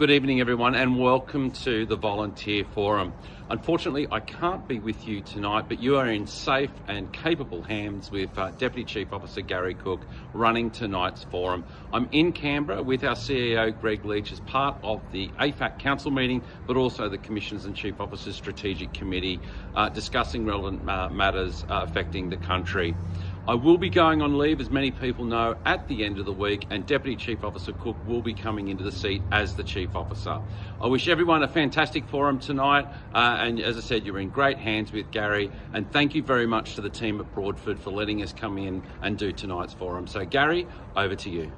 Good evening, everyone, and welcome to the Volunteer Forum. Unfortunately, I can't be with you tonight, but you are in safe and capable hands with Deputy Chief Officer Garry Cook running tonight's forum. I'm in Canberra with our CEO, Greg Leach, as part of the AFAC Council meeting, but also the Commissioners and Chief Officers Strategic Committee discussing relevant matters affecting the country. I will be going on leave, as many people know, at the end of the week, and Deputy Chief Officer Cook will be coming into the seat as the Chief Officer. I wish everyone a fantastic forum tonight, and as I said, you're in great hands with Garry, and thank you very much to the team at Broadford for letting us come in and do tonight's forum. So Garry, over to you.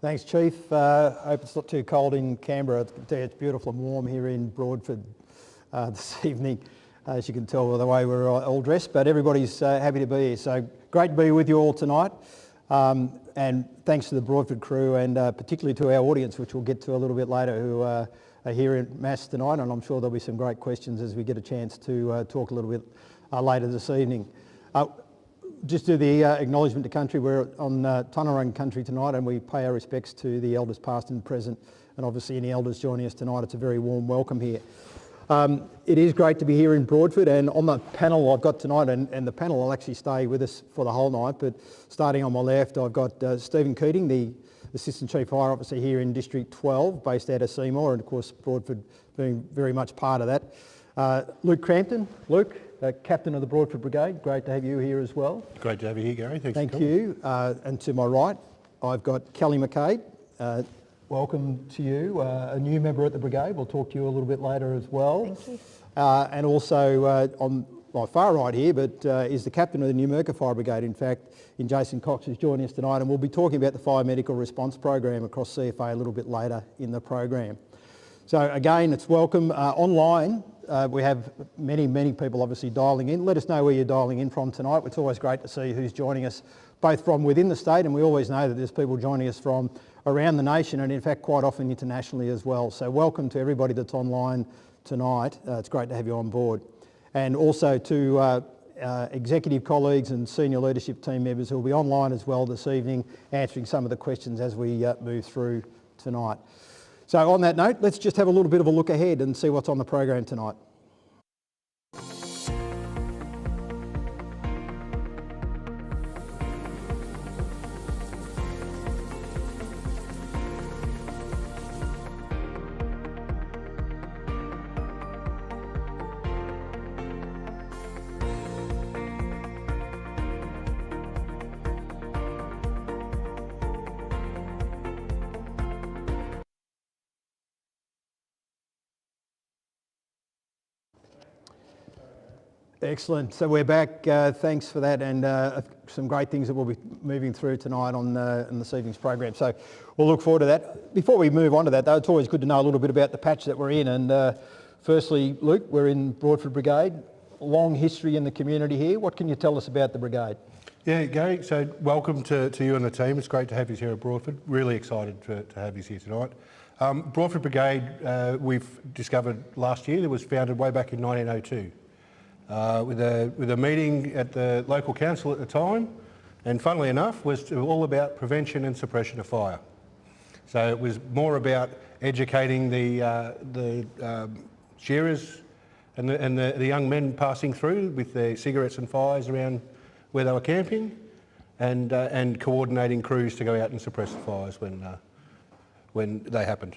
Thanks, Chief. I hope it's not too cold in Canberra. It's beautiful and warm here in Broadford this evening. As you can tell by the way we're all dressed, but everybody's happy to be here. So great to be with you all tonight. And thanks to the Broadford crew and particularly to our audience, which we'll get to a little bit later, who are here in mass tonight. And I'm sure there'll be some great questions as we get a chance to talk a little bit later this evening. Just do the acknowledgement to country. We're on Tunnerung country tonight, and we pay our respects to the elders past and present, and obviously any elders joining us tonight. It's a very warm welcome here. It is great to be here in Broadford, and on the panel I've got tonight, and the panel will actually stay with us for the whole night, but starting on my left I've got Stephen Keating, the Assistant Chief Fire Officer here in District 12, based out of Seymour, and of course Broadford being very much part of that. Luke Crampton. Luke, Captain of the Broadford Brigade, great to have you here as well. Great to have you here, Garry. Thank you. And to my right I've got Kelly McCabe. Welcome to you, a new member at the brigade. We'll talk to you a little bit later as well. Thank you. And also on my far right here, but is the captain of the Numurkah Fire Brigade, in fact, in Jason Cox, who's joining us tonight, and we'll be talking about the Fire Medical Response Program across CFA a little bit later in the program. So again, it's welcome. Online, we have many people obviously dialing in. Let us know where you're dialing in from tonight. It's always great to see who's joining us, both from within the state, and we always know that there's people joining us from around the nation, and in fact quite often internationally as well. So welcome to everybody that's online tonight. It's great to have you on board. And also to executive colleagues and senior leadership team members who will be online as well this evening, answering some of the questions as we move through tonight. So on that note, let's just have a little bit of a look ahead and see what's on the program tonight. Excellent. So we're back. Thanks for that, and some great things that we'll be moving through tonight on this evening's program. So we'll look forward to that. Before we move on to that, though, it's always good to know a little bit about the patch that we're in. And firstly, Luke, we're in Broadford Brigade. Long history in the community here. What can you tell us about the brigade? Yeah, Garry, so welcome to you and the team. It's great to have you here at Broadford. Really excited to have you here tonight. Broadford Brigade, we've discovered last year, that was founded way back in 1902. With a meeting at the local council at the time, and funnily enough was all about prevention and suppression of fire. So it was more about educating the shearers and the young men passing through with their cigarettes and fires around where they were camping, and coordinating crews to go out and suppress the fires when they happened.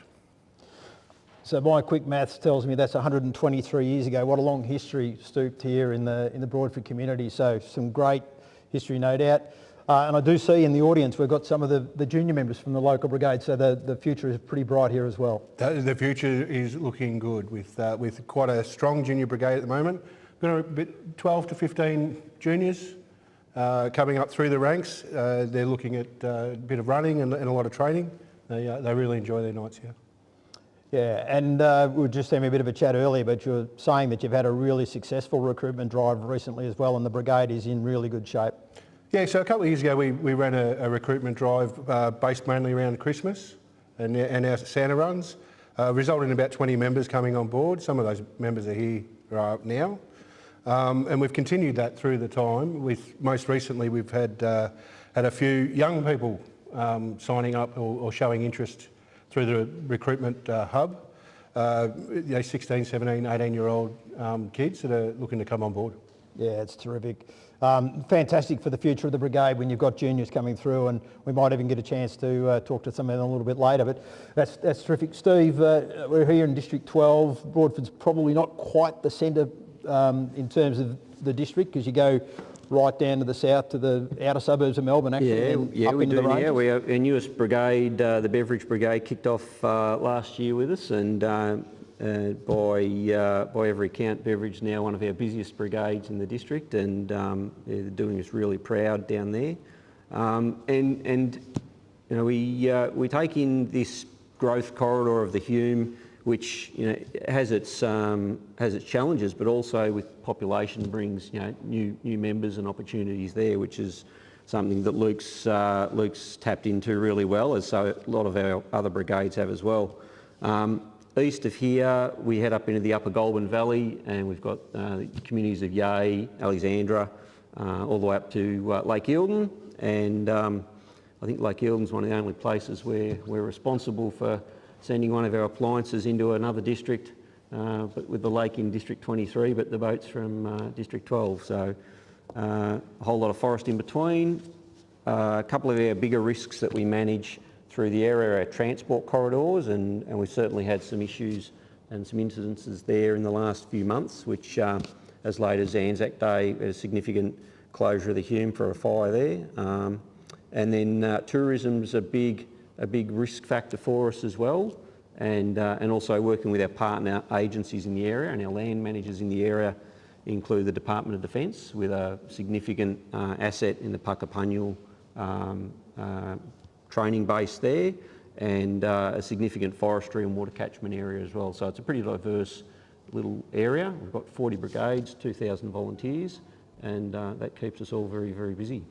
So my quick maths tells me that's 123 years ago. What a long history stooped here in the Broadford community. So some great history, no doubt. And I do see in the audience we've got some of the junior members from the local brigade. So the future is pretty bright here as well. The future is looking good with quite a strong junior brigade at the moment. We've got 12 to 15 juniors coming up through the ranks. They're looking at a bit of running and a lot of training. They really enjoy their nights here. Yeah, and we were just having a bit of a chat earlier, but you were saying that you've had a really successful recruitment drive recently as well, and the brigade is in really good shape. Yeah, so a couple of years ago we ran a recruitment drive based mainly around Christmas and our Santa runs, resulted in about 20 members coming on board. Some of those members are here now, and we've continued that through the time. Most recently we've had a few young people signing up or showing interest through the recruitment hub, 16, 17, 18-year-old kids that are looking to come on board. Yeah, it's terrific. Fantastic for the future of the brigade when you've got juniors coming through, and we might even get a chance to talk to some of them a little bit later, but that's terrific. Steve, we're here in District 12. Broadford's probably not quite the centre in terms of the district, because you go right down to the south to the outer suburbs of Melbourne, actually. Yeah, we do. Yeah, We are, our newest brigade, the Beverage Brigade, kicked off last year with us, and by every count, Beverage now one of our busiest brigades in the district, and they're doing us really proud down there. And you know, we take in this growth corridor of the Hume, which has its challenges, but also with population brings new members and opportunities there, which is something that Luke's tapped into really well, as so a lot of our other brigades have as well. East of here, we head up into the Upper Goulburn Valley, and we've got the communities of Yea, Alexandra, all the way up to Lake Eildon, and I think Lake Eildon's one of the only places where we're responsible for sending one of our appliances into another district, but with the lake in District 23, but the boat's from District 12. So a whole lot of forest in between. A couple of our bigger risks that we manage through the area are our transport corridors, and we've certainly had some issues and some incidences there in the last few months, which as late as Anzac Day, a significant closure of the Hume for a fire there. And then tourism's a big risk factor for us as well, and also working with our partner agencies in the area, and our land managers in the area include the Department of Defence, with a significant asset in the Puckapunyal training base there, and a significant forestry and water catchment area as well. So it's a pretty diverse little area. We've got 40 brigades, 2,000 volunteers, and that keeps us all very, very busy.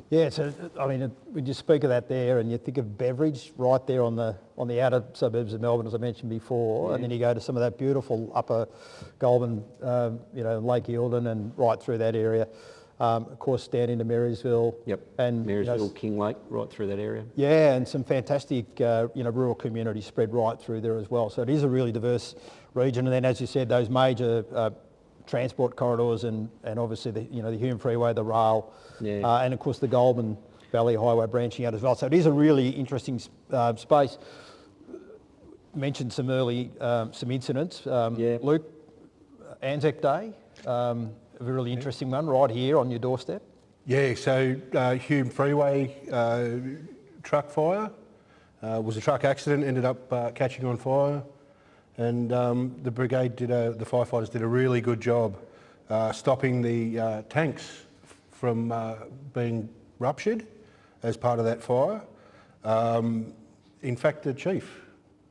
Yeah, so I mean, when you speak of that there, and you think of Beverage right there on the outer suburbs of Melbourne, as I mentioned before, and then you go to some of that beautiful Upper Goulburn, Lake Eildon, and right through that area. Of course, down into Marysville. Yep. And Marysville, King Lake, right through that area. Yeah, and some fantastic, rural communities spread right through there as well. So it is a really diverse region. And then, as you said, those major transport corridors, and obviously the Hume Freeway, the rail, and of course the Goulburn Valley Highway branching out as well. So it is a really interesting space. Mentioned some early some incidents. Luke, Anzac Day, a really interesting one right here on your doorstep. Yeah, so Hume Freeway truck fire was a truck accident, ended up catching on fire. And the brigade the firefighters did a really good job stopping the tanks from being ruptured as part of that fire. In fact, the chief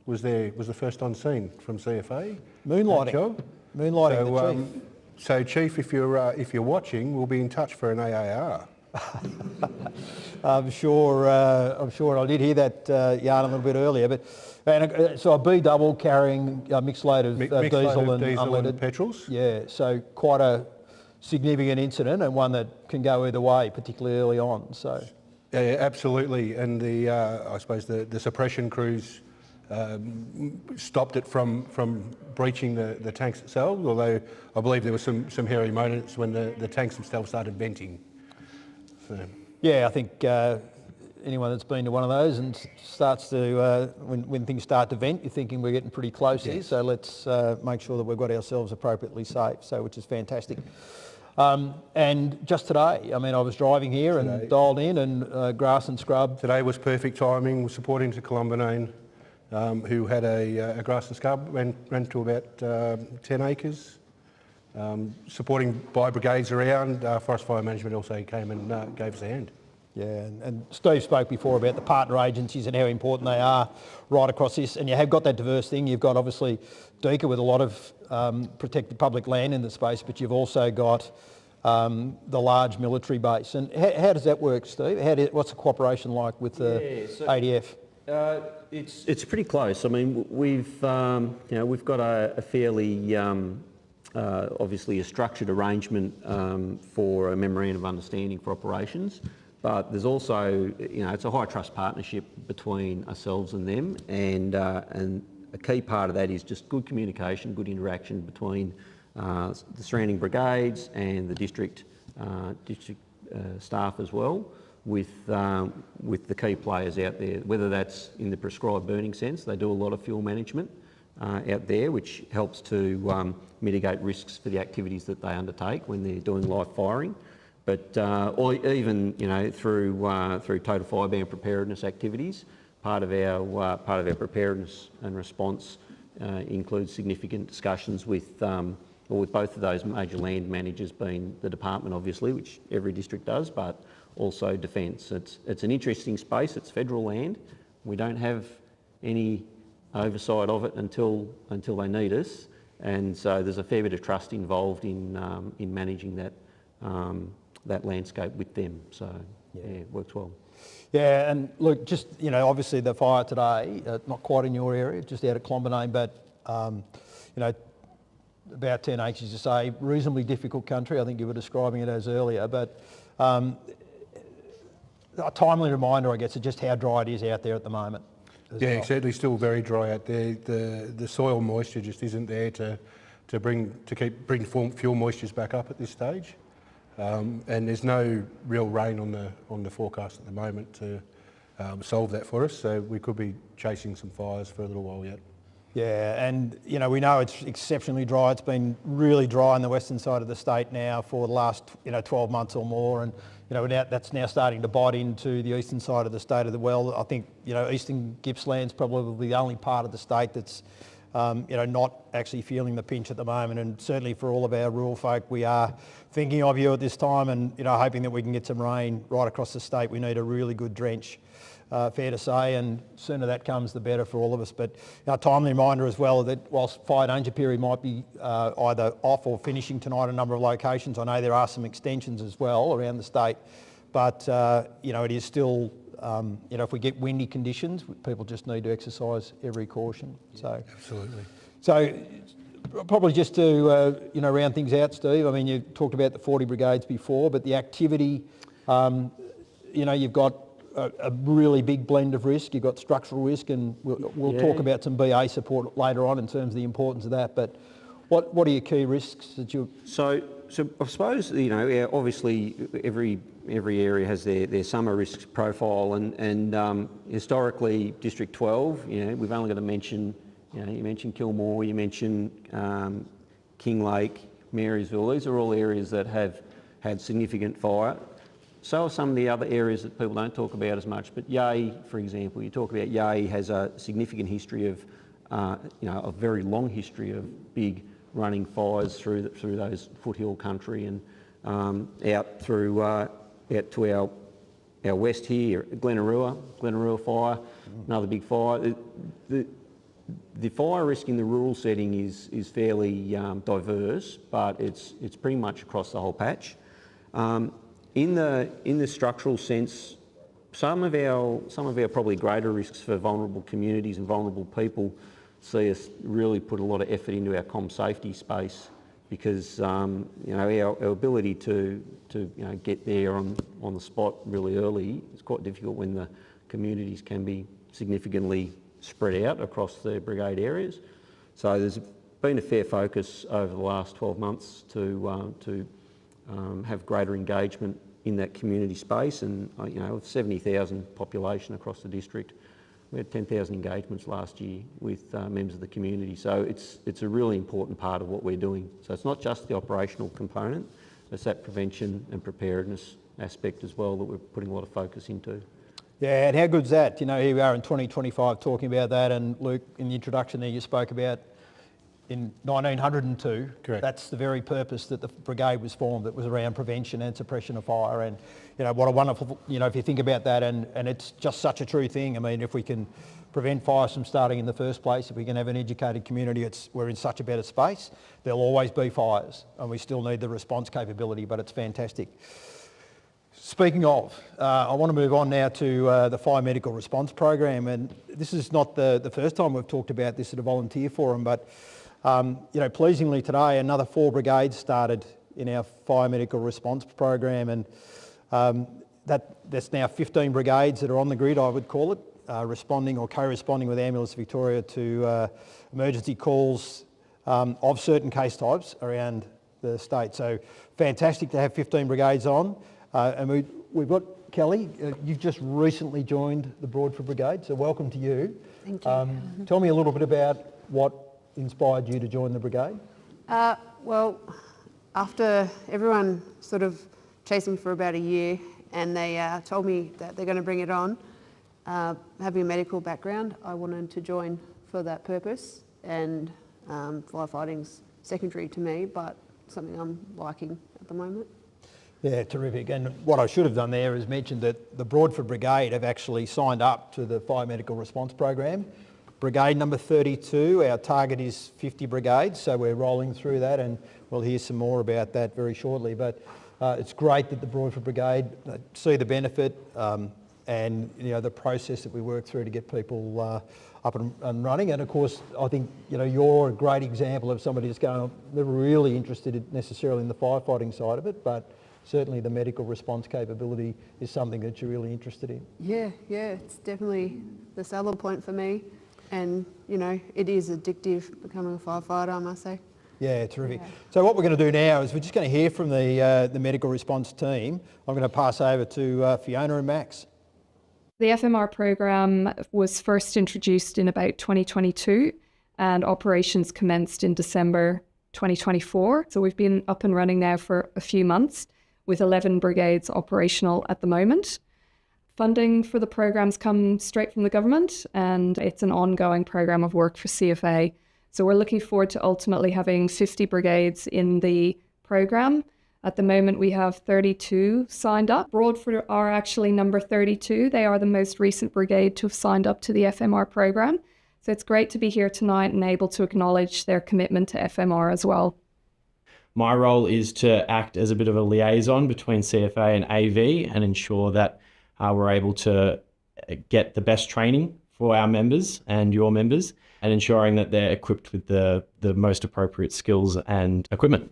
was the first on scene from CFA. Moonlighting the chief. So Chief, if you're watching, we'll be in touch for an AAR. I'm sure. I did hear that yarn a little bit earlier, so a B double carrying a mixed load of diesel and unleaded petrols. Yeah, so quite a significant incident, and one that can go either way, particularly early on. So. Yeah, absolutely, and I suppose the suppression crews stopped it from breaching the tanks themselves. Although I believe there was some hairy moments when the tanks themselves started venting. So. Yeah, I think anyone that's been to one of those and starts to, when things start to vent, you're thinking we're getting pretty close here, so let's make sure that we've got ourselves appropriately safe, which is fantastic. And just today, I mean, I was driving here and dialed in, and grass and scrub. Today was perfect timing. We're supporting to Columbanane, who had a grass and scrub, ran to about 10 acres. Supporting by brigades around, Forest Fire Management also came and gave us a hand. Yeah, and Steve spoke before about the partner agencies and how important they are right across this, and you have got that diverse thing. You've got obviously DCO with a lot of protected public land in the space, but you've also got the large military base. And how does that work, Steve? What's the cooperation like with the ADF? It's pretty close. I mean, we've got a fairly obviously a structured arrangement for a memorandum of understanding for operations. but there's also, it's a high trust partnership between ourselves and them, and a key part of that is just good communication, good interaction between the surrounding brigades and the district staff as well, with the key players out there, whether that's in the prescribed burning sense. They do a lot of fuel management out there, which helps to mitigate risks for the activities that they undertake when they're doing live firing. But or even through total fireban preparedness activities, part of our preparedness and response includes significant discussions with both of those major land managers, being the department obviously, which every district does, but also Defence. It's an interesting space. It's federal land. We don't have any oversight of it until they need us, and so there's a fair bit of trust involved in managing that landscape with them. So yeah, it works well. Yeah, and look, just obviously the fire today, not quite in your area, just out at Clonbinane, but about 10 acres to say, reasonably difficult country. I think you were describing it as earlier, but a timely reminder, I guess, of just how dry it is out there at the moment. Yeah, exactly. Still very dry out there. The soil moisture just isn't there to bring fuel moistures back up at this stage, and there's no real rain on the forecast at the moment to solve that for us. So we could be chasing some fires for a little while yet. Yeah, and we know it's exceptionally dry. It's been really dry on the western side of the state now for the last 12 months or more, and that's now starting to bite into the eastern side of the state as well. I think eastern Gippsland's probably the only part of the state that's not actually feeling the pinch at the moment, and certainly for all of our rural folk, we are thinking of you at this time, and hoping that we can get some rain right across the state. We need a really good drench. Fair to say, and sooner that comes the better for all of us. But a timely reminder as well that whilst fire danger period might be either off or finishing tonight in a number of locations, I know there are some extensions as well around the state, but it is still, if we get windy conditions, people just need to exercise every caution. Yeah, so absolutely. So probably just to round things out, Steve, I mean, you talked about the 40 brigades before, but the activity, you've got a really big blend of risk. You've got structural risk, and we'll talk about some BA support later on in terms of the importance of that. But what are your key risks that you? So I suppose obviously every area has their summer risks profile, and historically District 12, we've only got to mention, you mentioned Kilmore, you mentioned Kinglake, Marysville. These are all areas that have had significant fire. So are some of the other areas that people don't talk about as much, but Yea, for example, you talk about Yea has a significant history of, a very long history of big running fires through those foothill country, and out to our west here, Glenarua fire, another big fire. The fire risk in the rural setting is fairly diverse, but it's pretty much across the whole patch. In the structural sense, some of our probably greater risks for vulnerable communities and vulnerable people see us really put a lot of effort into our comm safety space, because our ability to get there on the spot really early is quite difficult when the communities can be significantly spread out across the brigade areas. So there's been a fair focus over the last 12 months to have greater engagement in that community space, and with 70,000 population across the district, we had 10,000 engagements last year with members of the community. So it's a really important part of what we're doing. So it's not just the operational component, it's that prevention and preparedness aspect as well that we're putting a lot of focus into. Yeah, and how good's that? Here we are in 2025 talking about that, and Luke, in the introduction there you spoke about in 1902, correct. That's the very purpose that the brigade was formed. It was around prevention and suppression of fire, and what a wonderful, if you think about that, and it's just such a true thing. I mean, if we can prevent fires from starting in the first place, if we can have an educated community, we're in such a better space. There'll always be fires, and we still need the response capability, but it's fantastic. Speaking of, I want to move on now to the Fire Medical Response Program, and this is not the first time we've talked about this at a volunteer forum, but pleasingly today another 4 brigades started in our Fire Medical Response Program, and There's now 15 brigades that are on the grid, I would call it, responding or co-responding with Ambulance Victoria to emergency calls of certain case types around the state. So fantastic to have 15 brigades on. And we've got Kelly, you've just recently joined the Broadford Brigade, so welcome to you. Thank you. Tell me a little bit about what inspired you to join the brigade. Well, after everyone sort of chased me for about a year and they told me that they're going to bring it on, having a medical background, I wanted to join for that purpose, and firefighting's secondary to me, but something I'm liking at the moment. Yeah, terrific. And what I should have done there is mentioned that the Broadford Brigade have actually signed up to the Fire Medical Response Program. Brigade number 32, our target is 50 brigades, so we're rolling through that, and we'll hear some more about that very shortly. But it's great that the Broadford Brigade see the benefit and the process that we work through to get people up and running. And of course, I think you're a great example of somebody that's never really interested necessarily in the firefighting side of it, but certainly the medical response capability is something that you're really interested in. Yeah, it's definitely the seller point for me. And, it is addictive becoming a firefighter, I must say. Yeah, terrific. Yeah. So what we're going to do now is we're just going to hear from the medical response team. I'm going to pass over to Fiona and Max. The FMR program was first introduced in about 2022 and operations commenced in December 2024. So we've been up and running now for a few months with 11 brigades operational at the moment. Funding for the programs come straight from the government, and it's an ongoing program of work for CFA. So we're looking forward to ultimately having 50 brigades in the program. At the moment, we have 32 signed up. Broadford are actually number 32. They are the most recent brigade to have signed up to the FMR program. So it's great to be here tonight and able to acknowledge their commitment to FMR as well. My role is to act as a bit of a liaison between CFA and AV and ensure that we're able to get the best training for our members and your members, and ensuring that they're equipped with the most appropriate skills and equipment.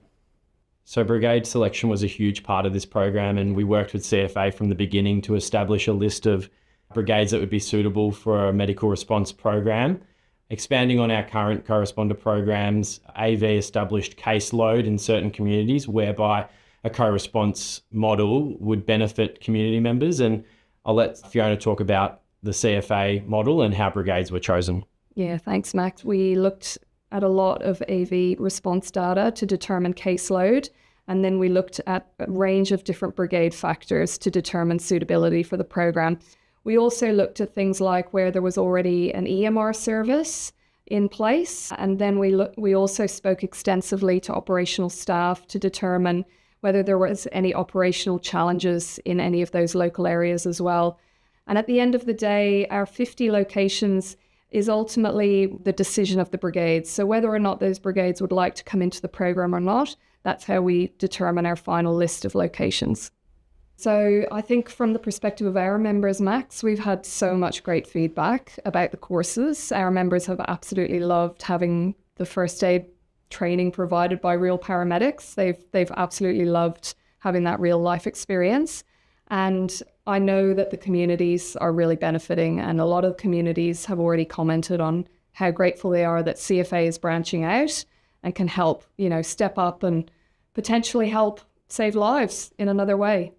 So brigade selection was a huge part of this program, and we worked with CFA from the beginning to establish a list of brigades that would be suitable for a medical response program. Expanding on our current co-responder programs, AV established caseload in certain communities whereby a co-response model would benefit community members, and I'll let Fiona talk about the CFA model and how brigades were chosen. Yeah, thanks, Max. We looked at a lot of AV response data to determine caseload, and then we looked at a range of different brigade factors to determine suitability for the program. We also looked at things like where there was already an EMR service in place, and then we also spoke extensively to operational staff to determine whether there was any operational challenges in any of those local areas as well. And at the end of the day, our 50 locations is ultimately the decision of the brigades. So whether or not those brigades would like to come into the program or not, that's how we determine our final list of locations. So I think from the perspective of our members, Max, we've had so much great feedback about the courses. Our members have absolutely loved having the first aid training provided by real paramedics. They've absolutely loved having that real life experience. And I know that the communities are really benefiting, and a lot of communities have already commented on how grateful they are that CFA is branching out and can help, step up and potentially help save lives in another way.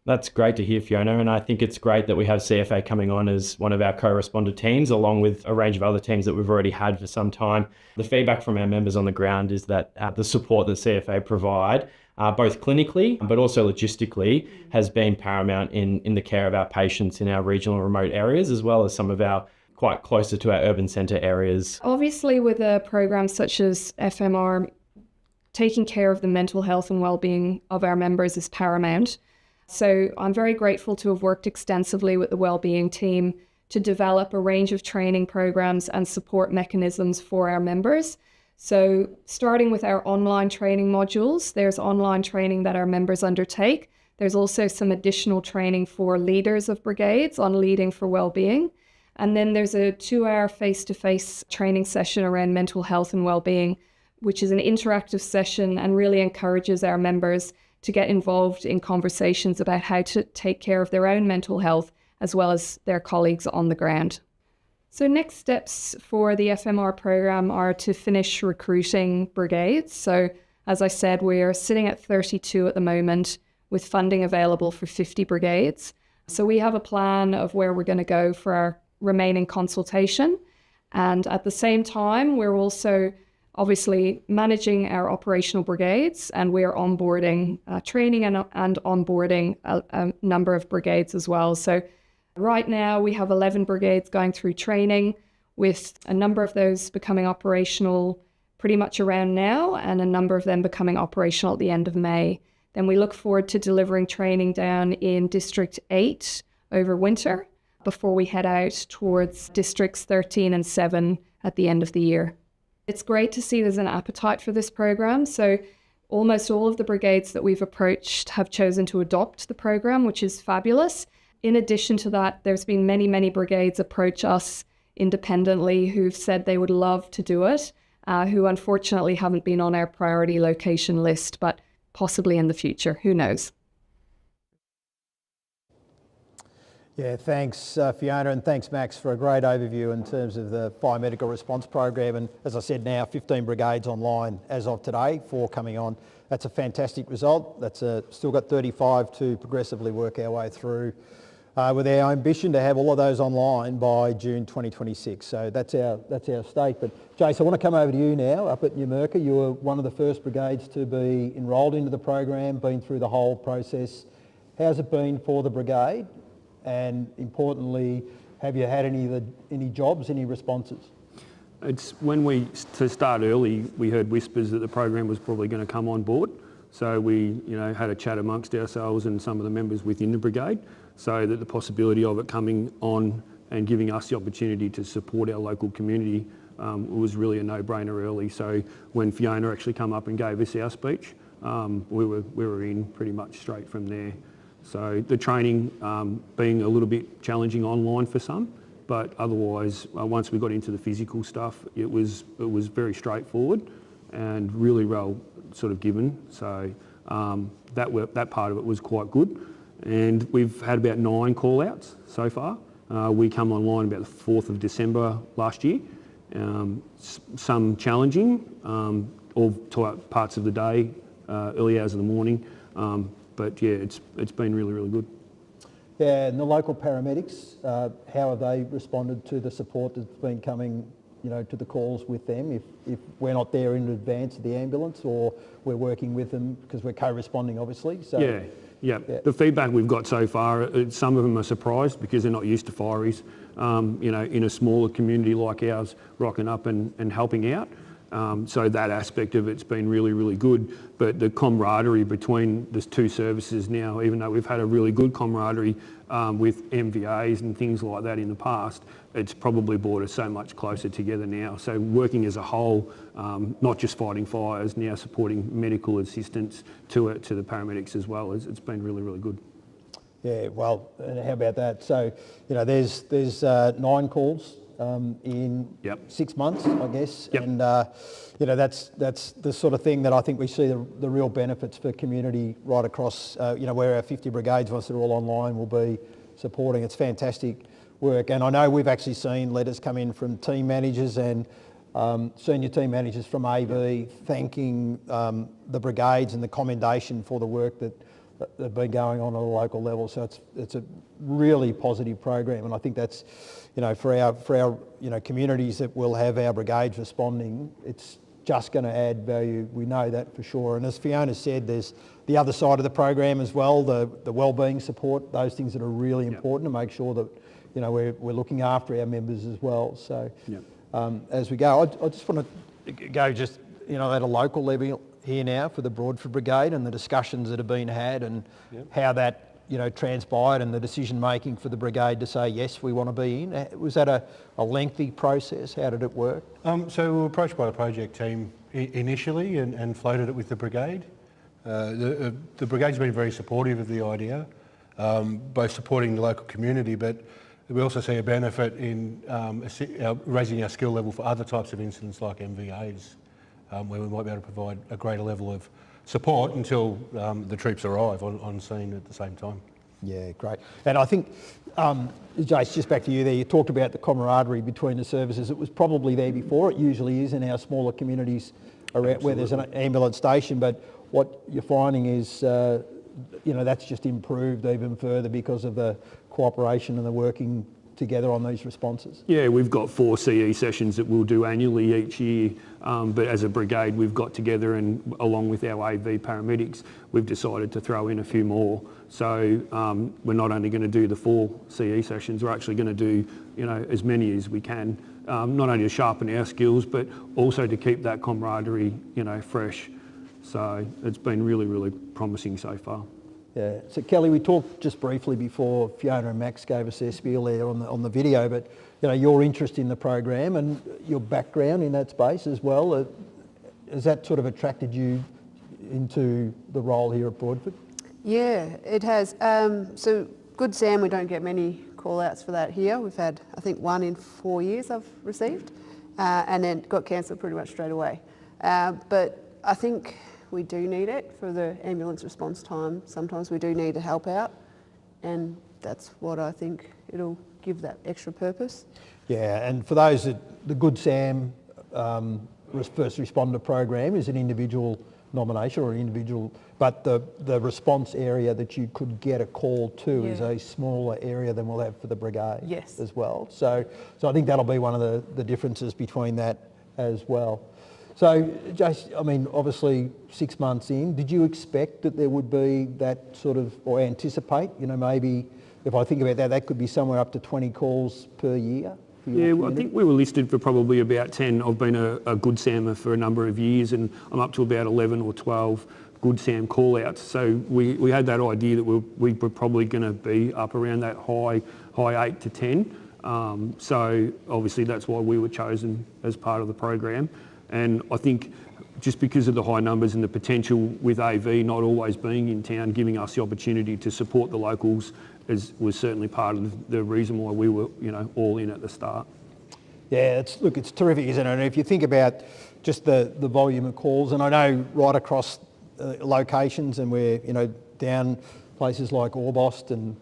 That's great to hear, Fiona, and I think it's great that we have CFA coming on as one of our co-responder teams, along with a range of other teams that we've already had for some time. The feedback from our members on the ground is that the support that CFA provide, both clinically but also logistically, has been paramount in the care of our patients in our regional and remote areas, as well as some of our quite closer to our urban centre areas. Obviously, with a program such as FMR, taking care of the mental health and well-being of our members is paramount. So I'm very grateful to have worked extensively with the wellbeing team to develop a range of training programs and support mechanisms for our members. So starting with our online training modules, there's online training that our members undertake. There's also some additional training for leaders of brigades on leading for wellbeing. And then there's a 2-hour face-to-face training session around mental health and wellbeing, which is an interactive session and really encourages our members to get involved in conversations about how to take care of their own mental health as well as their colleagues on the ground. So next steps for the FMR program are to finish recruiting brigades. So as I said, we are sitting at 32 at the moment with funding available for 50 brigades. So we have a plan of where we're going to go for our remaining consultation. And at the same time, we're also obviously managing our operational brigades, and we are onboarding, training and onboarding a number of brigades as well. So right now we have 11 brigades going through training, with a number of those becoming operational pretty much around now, and a number of them becoming operational at the end of May. Then we look forward to delivering training down in District 8 over winter before we head out towards Districts 13 and 7 at the end of the year. It's great to see there's an appetite for this program. So almost all of the brigades that we've approached have chosen to adopt the program, which is fabulous. In addition to that, there's been many, many brigades approach us independently who've said they would love to do it, who unfortunately haven't been on our priority location list, but possibly in the future, who knows? Yeah, thanks Fiona, and thanks Max for a great overview in terms of the fire medical response program. And as I said, now 15 brigades online as of today, 4 coming on. That's a fantastic result. That's still got 35 to progressively work our way through, with our ambition to have all of those online by June 2026. So that's our stake. But Jason, I want to come over to you now up at Numurkah. You were one of the first brigades to be enrolled into the program, been through the whole process. How's it been for the brigade? And importantly, have you had any jobs, any responses? It's when to start early, we heard whispers that the program was probably going to come on board. So we, had a chat amongst ourselves and some of the members within the brigade, so that the possibility of it coming on and giving us the opportunity to support our local community was really a no-brainer early. So when Fiona actually come up and gave us our speech, we were in pretty much straight from there. So the training being a little bit challenging online for some, but otherwise, once we got into the physical stuff, it was very straightforward and really well sort of given. So that part of it was quite good. And we've had about 9 call-outs so far. We come online about the 4th of December last year. Some challenging, all parts of the day, early hours of the morning. But yeah, it's been really, really good. Yeah, and the local paramedics, how have they responded to the support that's been coming, to the calls with them? If we're not there in advance of the ambulance, or we're working with them because we're co-responding, obviously. So yeah. The feedback we've got so far, some of them are surprised because they're not used to fireys. In a smaller community like ours, rocking up and helping out. So that aspect of it's been really, really good. But the camaraderie between the 2 services now, even though we've had a really good camaraderie with MVAs and things like that in the past, it's probably brought us so much closer together now. So working as a whole, not just fighting fires, now supporting medical assistance to the paramedics as well, it's been really, really good. Yeah, well, and how about that? So, there's 9 calls in 6 months, I guess. Yep. And that's the sort of thing that I think we see the real benefits for community right across, where our 50 brigades, once they're all online, will be supporting. It's fantastic work. And I know we've actually seen letters come in from team managers and senior team managers from AV thanking the brigades and the commendation for the work that have been going on a local level. So it's a really positive program, and I think that's, for our communities that will have our brigades responding, it's just going to add value. We know that for sure. And as Fiona said, there's the other side of the program as well, the wellbeing support, those things that are really important to make sure that we're looking after our members as well. So as we go, I just want to go at a local level here now for the Broadford Brigade and the discussions that have been had and how that transpired and the decision making for the brigade to say yes, we want to be in. Was that a lengthy process? How did it work? So we were approached by the project team initially and floated it with the brigade. The brigade's been very supportive of the idea, both supporting the local community, but we also see a benefit in raising our skill level for other types of incidents like MVAs, where we might be able to provide a greater level of support until the troops arrive on scene at the same time. Yeah, great. And I think, Jace, just back to you there, you talked about the camaraderie between the services. It was probably there before. It usually is in our smaller communities around where there's an ambulance station, but what you're finding is, that's just improved even further because of the cooperation and the working together on these responses. Yeah, we've got 4 CE sessions that we'll do annually each year, but as a brigade we've got together, and along with our AV paramedics we've decided to throw in a few more. So we're not only going to do the 4 CE sessions, we're actually going to do as many as we can, not only to sharpen our skills but also to keep that camaraderie fresh. So it's been really, really promising so far. Yeah. So Kelly, we talked just briefly before Fiona and Max gave us their spiel there on the video, but your interest in the program and your background in that space as well, has that sort of attracted you into the role here at Broadford? Yeah, it has. So Good Sam, we don't get many call-outs for that here. We've had, I think, 1 in 4 years I've received, and then got cancelled pretty much straight away. But I think we do need it for the ambulance response time. Sometimes we do need to help out, and that's what I think it'll give that extra purpose. Yeah, and for those that the Good Sam first responder program is an individual nomination or an individual, but the response area that you could get a call to is a smaller area than we'll have for the brigade as well. So I think that'll be one of the differences between that as well. So, Jace, I mean, obviously 6 months in, did you expect that there would be that sort of, or anticipate, maybe if I think about that could be somewhere up to 20 calls per year? Yeah, well, I think we were listed for probably about 10. I've been a Good Sammer for a number of years, and I'm up to about 11 or 12 Good Sam call-outs. So we had that idea that we were probably going to be up around that high 8 to 10. So obviously that's why we were chosen as part of the program. And I think just because of the high numbers and the potential with AV not always being in town, giving us the opportunity to support the locals was certainly part of the reason why we were, all in at the start. Yeah, it's terrific, isn't it? And if you think about just the volume of calls, and I know right across locations, and we're, down places like Orbost and,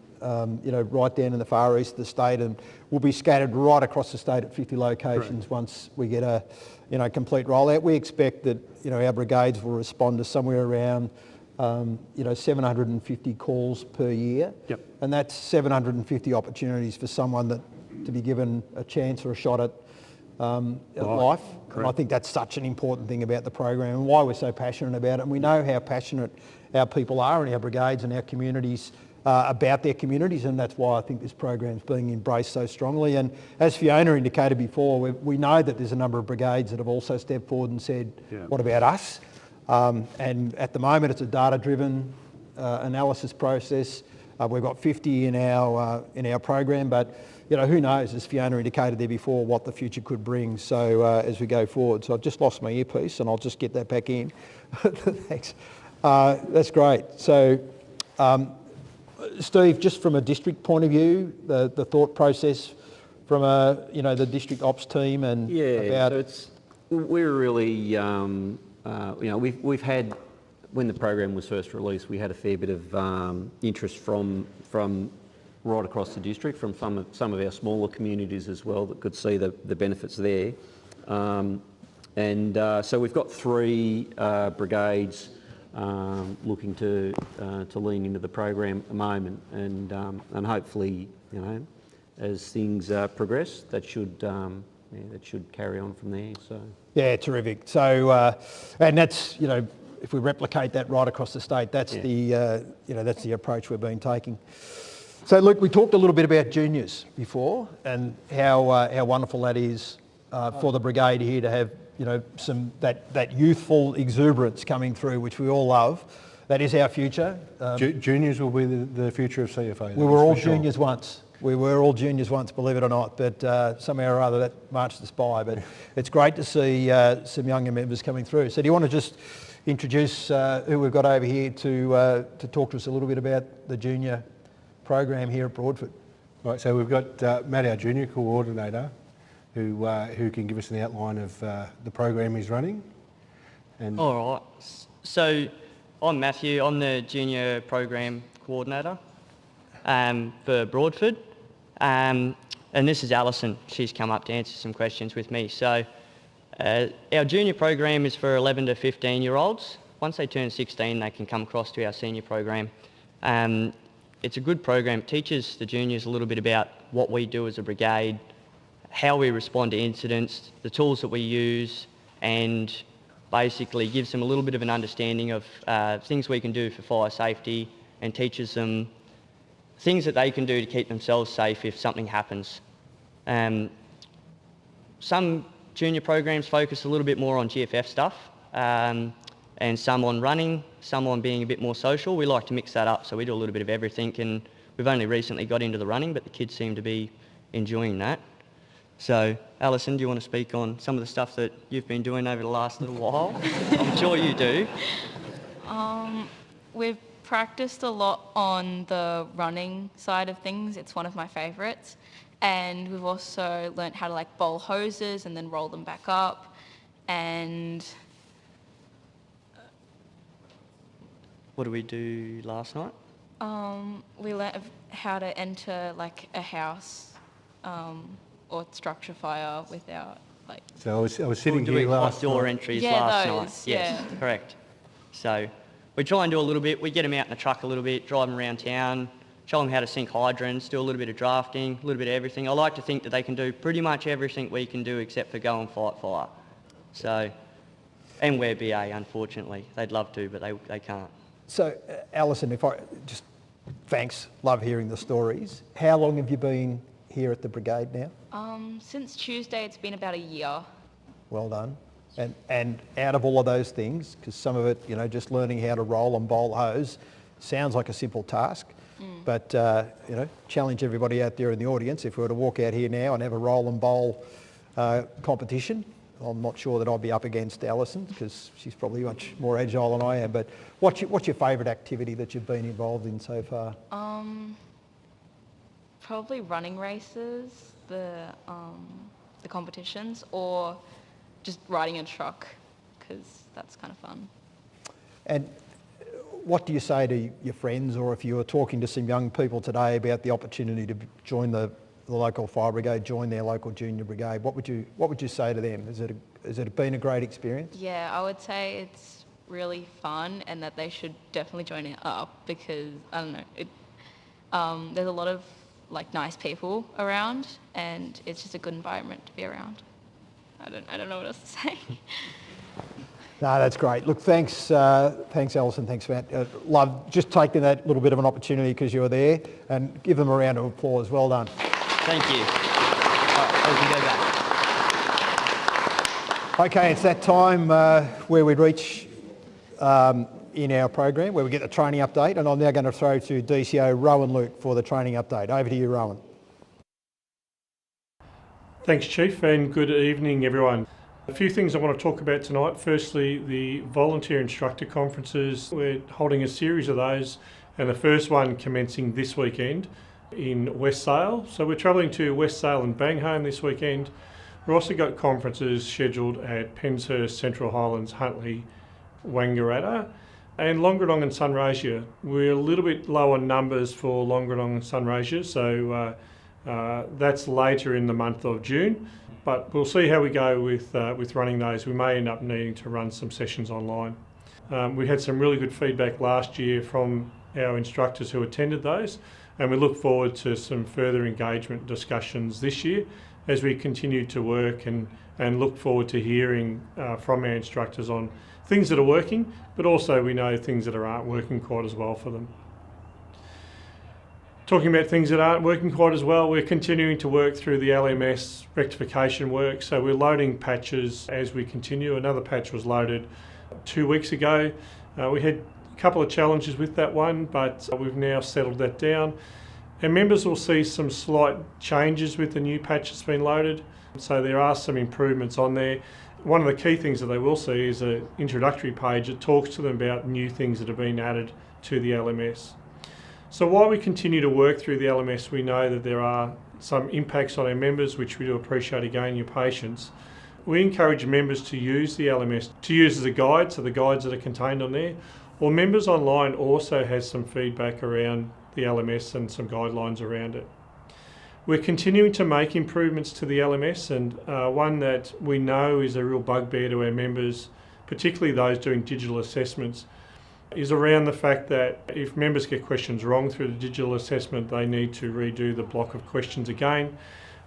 right down in the far east of the state, and we'll be scattered right across the state at 50 locations once we get a complete rollout. We expect that, our brigades will respond to somewhere around, 750 calls per year. Yep. And that's 750 opportunities for someone to be given a chance or a shot at life. And I think that's such an important thing about the program and why we're so passionate about it. And we know how passionate our people are in our brigades and our communities about their communities, and that's why I think this program's being embraced so strongly. And as Fiona indicated before, we know that there's a number of brigades that have also stepped forward and said, what about us? And at the moment it's a data-driven analysis process. We've got 50 in our program, but who knows, as Fiona indicated there before, what the future could bring. So as we go forward. So I've just lost my earpiece and I'll just get that back in. Thanks. That's great. So Steve, just from a district point of view, the thought process from the district ops team and about so we're really we've had, when the program was first released, we had a fair bit of interest from right across the district, from some of our smaller communities as well that could see the benefits there. So we've got 3 brigades looking to lean into the program at the moment, and hopefully, as things progress, that should carry on from there. So yeah, terrific. So and that's if we replicate that right across the state, that's that's the approach we've been taking. So Luke, we talked a little bit about juniors before and how wonderful that is for the brigade here to have some that youthful exuberance coming through, which we all love. That is our future. Juniors will be the future of CFA. We were all juniors once. We were all juniors once, believe it or not, but somehow or other that marched us by. But it's great to see some younger members coming through. So do you want to just introduce who we've got over here to talk to us a little bit about the junior program here at Broadford? Right, so we've got Matt, our junior coordinator, who can give us an outline of the program he's running. And all right. So I'm Matthew. I'm the Junior Program Coordinator for Broadford. And this is Alison. She's come up to answer some questions with me. So our junior program is for 11 to 15-year-olds. Once they turn 16, they can come across to our senior program. It's a good program. It teaches the juniors a little bit about what we do as a brigade, how we respond to incidents, the tools that we use, and basically gives them a little bit of an understanding of things we can do for fire safety, and teaches them things that they can do to keep themselves safe if something happens. Some junior programs focus a little bit more on GFF stuff, and some on running, some on being a bit more social. We like to mix that up, so we do a little bit of everything, and we've only recently got into the running, but the kids seem to be enjoying that. So, Alison, do you want to speak on some of the stuff that you've been doing over the last little while? I'm sure you do. We've practiced a lot on the running side of things. It's one of my favourites. And we've also learnt how to like bowl hoses and then roll them back up. And what did we do last night? we learnt how to enter like a house or structure fire without like... So I was sitting here doing last door night. entries Yeah, last those, night. Yes, yeah. correct. So we try and do a little bit. We get them out in the truck a little bit, drive them around town, show them how to sink hydrants, do a little bit of drafting, a little bit of everything. I like to think that they can do pretty much everything we can do except for go and fight fire. So, and we're BA, unfortunately. They'd love to, but they can't. So, Alison, thanks, love hearing the stories. How long have you been here at the brigade now? Since Tuesday, it's been about a year. Well done. And out of all of those things, because some of it, just learning how to roll and bowl hose sounds like a simple task, but, challenge everybody out there in the audience. If we were to walk out here now and have a roll and bowl competition, I'm not sure that I'd be up against Alison because she's probably much more agile than I am. But what's your favourite activity that you've been involved in so far? Probably running races, the competitions, or just riding a truck because that's kind of fun. And what do you say to your friends, or if you were talking to some young people today about the opportunity to join the local fire brigade, join their local junior brigade, what would you say to them? Has it been a great experience? Yeah, I would say it's really fun and that they should definitely join it up because, I don't know, there's a lot of like nice people around and it's just a good environment to be around. I don't know what else to say. No, that's great. Look, thanks Alison, thanks Matt. Love just taking that little bit of an opportunity because you were there, and give them a round of applause. Well done. Thank you. All right, we can go back. Okay, it's that time where we reach in our program where we get the training update, and I'm now going to throw to DCO Rohan Luke for the training update. Over to you, Rohan. Thanks, Chief, and good evening, everyone. A few things I want to talk about tonight. Firstly, the volunteer instructor conferences. We're holding a series of those, and the first one commencing this weekend in West Sale. So we're travelling to West Sale and Banghome this weekend. We've also got conferences scheduled at Penshurst, Central Highlands, Huntley, Wangaratta, and Longrenong and Sunraysia. We're a little bit low on numbers for Longrenong and Sunraysia, so that's later in the month of June. But we'll see how we go with running those. We may end up needing to run some sessions online. We had some really good feedback last year from our instructors who attended those, and we look forward to some further engagement discussions this year as we continue to work and look forward to hearing from our instructors on things that are working, but also we know things that aren't working quite as well for them. Talking about things that aren't working quite as well, we're continuing to work through the LMS rectification work. So we're loading patches as we continue. Another patch was loaded 2 weeks ago. We had a couple of challenges with that one, but we've now settled that down. And members will see some slight changes with the new patch that's been loaded. So there are some improvements on there. One of the key things that they will see is an introductory page that talks to them about new things that have been added to the LMS. So while we continue to work through the LMS, we know that there are some impacts on our members, which we do appreciate again your patience. We encourage members to use the LMS, to use as a guide, so the guides that are contained on there, Well, Members Online also has some feedback around the LMS and some guidelines around it. We're continuing to make improvements to the LMS, and one that we know is a real bugbear to our members, particularly those doing digital assessments, is around the fact that if members get questions wrong through the digital assessment, they need to redo the block of questions again.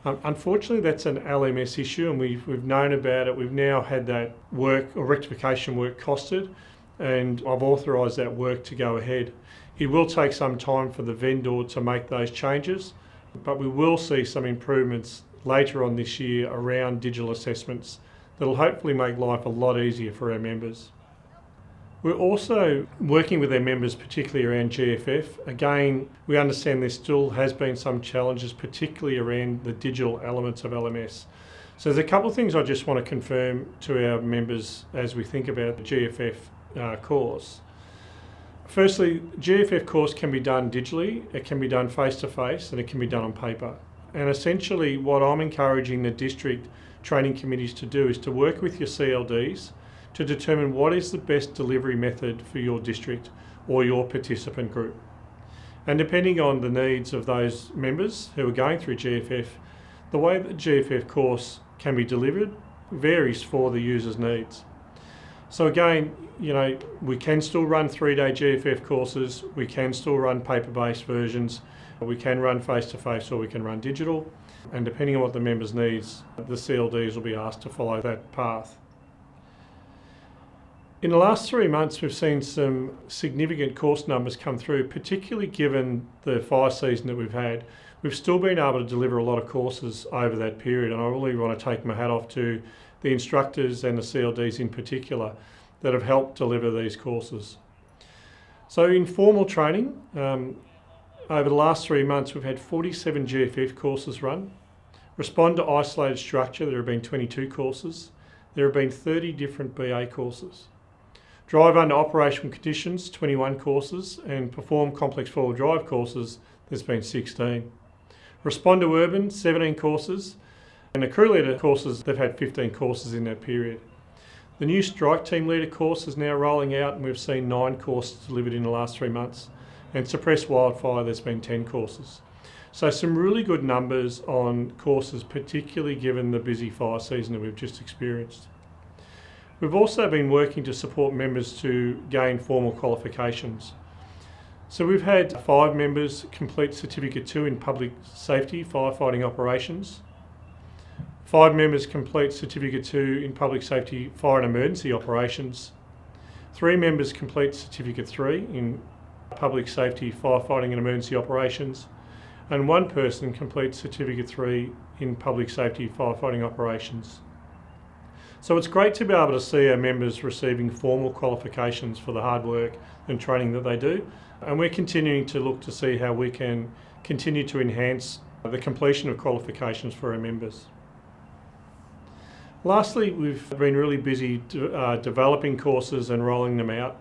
Unfortunately, that's an LMS issue, and we've known about it. We've now had that work or rectification work costed, and I've authorised that work to go ahead. It will take some time for the vendor to make those changes, but we will see some improvements later on this year around digital assessments that'll hopefully make life a lot easier for our members. We're also working with our members, particularly around GFF. Again, we understand there still has been some challenges, particularly around the digital elements of LMS. So there's a couple of things I just want to confirm to our members as we think about the GFF course. Firstly, GFF course can be done digitally, it can be done face-to-face, and it can be done on paper. And essentially what I'm encouraging the district training committees to do is to work with your CLDs to determine what is the best delivery method for your district or your participant group. And depending on the needs of those members who are going through GFF, the way that GFF course can be delivered varies for the user's needs. So again, we can still run 3-day GFF courses, we can still run paper-based versions, we can run face-to-face or we can run digital, and depending on what the members' needs, the CLDs will be asked to follow that path. In the last 3 months, we've seen some significant course numbers come through, particularly given the fire season that we've had. We've still been able to deliver a lot of courses over that period, and I really want to take my hat off to the instructors and the CLDs in particular that have helped deliver these courses. So in formal training, over the last 3 months, we've had 47 GFF courses run. Respond to isolated structure, there have been 22 courses. There have been 30 different BA courses. Drive under operational conditions, 21 courses, and perform complex four-wheel drive courses, there's been 16. Respond to urban, 17 courses, and the crew leader courses, they've had 15 courses in that period. The new strike team leader course is now rolling out, and we've seen 9 courses delivered in the last 3 months. And suppress wildfire, there's been 10 courses. So some really good numbers on courses, particularly given the busy fire season that we've just experienced. We've also been working to support members to gain formal qualifications. So we've had 5 members complete Certificate 2 in Public Safety Firefighting Operations, 5 members complete Certificate 2 in Public Safety Fire and Emergency Operations, 3 members complete Certificate 3 in Public Safety Firefighting and Emergency Operations, and 1 person completes Certificate 3 in Public Safety Firefighting Operations. So it's great to be able to see our members receiving formal qualifications for the hard work and training that they do, and we're continuing to look to see how we can continue to enhance the completion of qualifications for our members. Lastly, we've been really busy developing courses and rolling them out,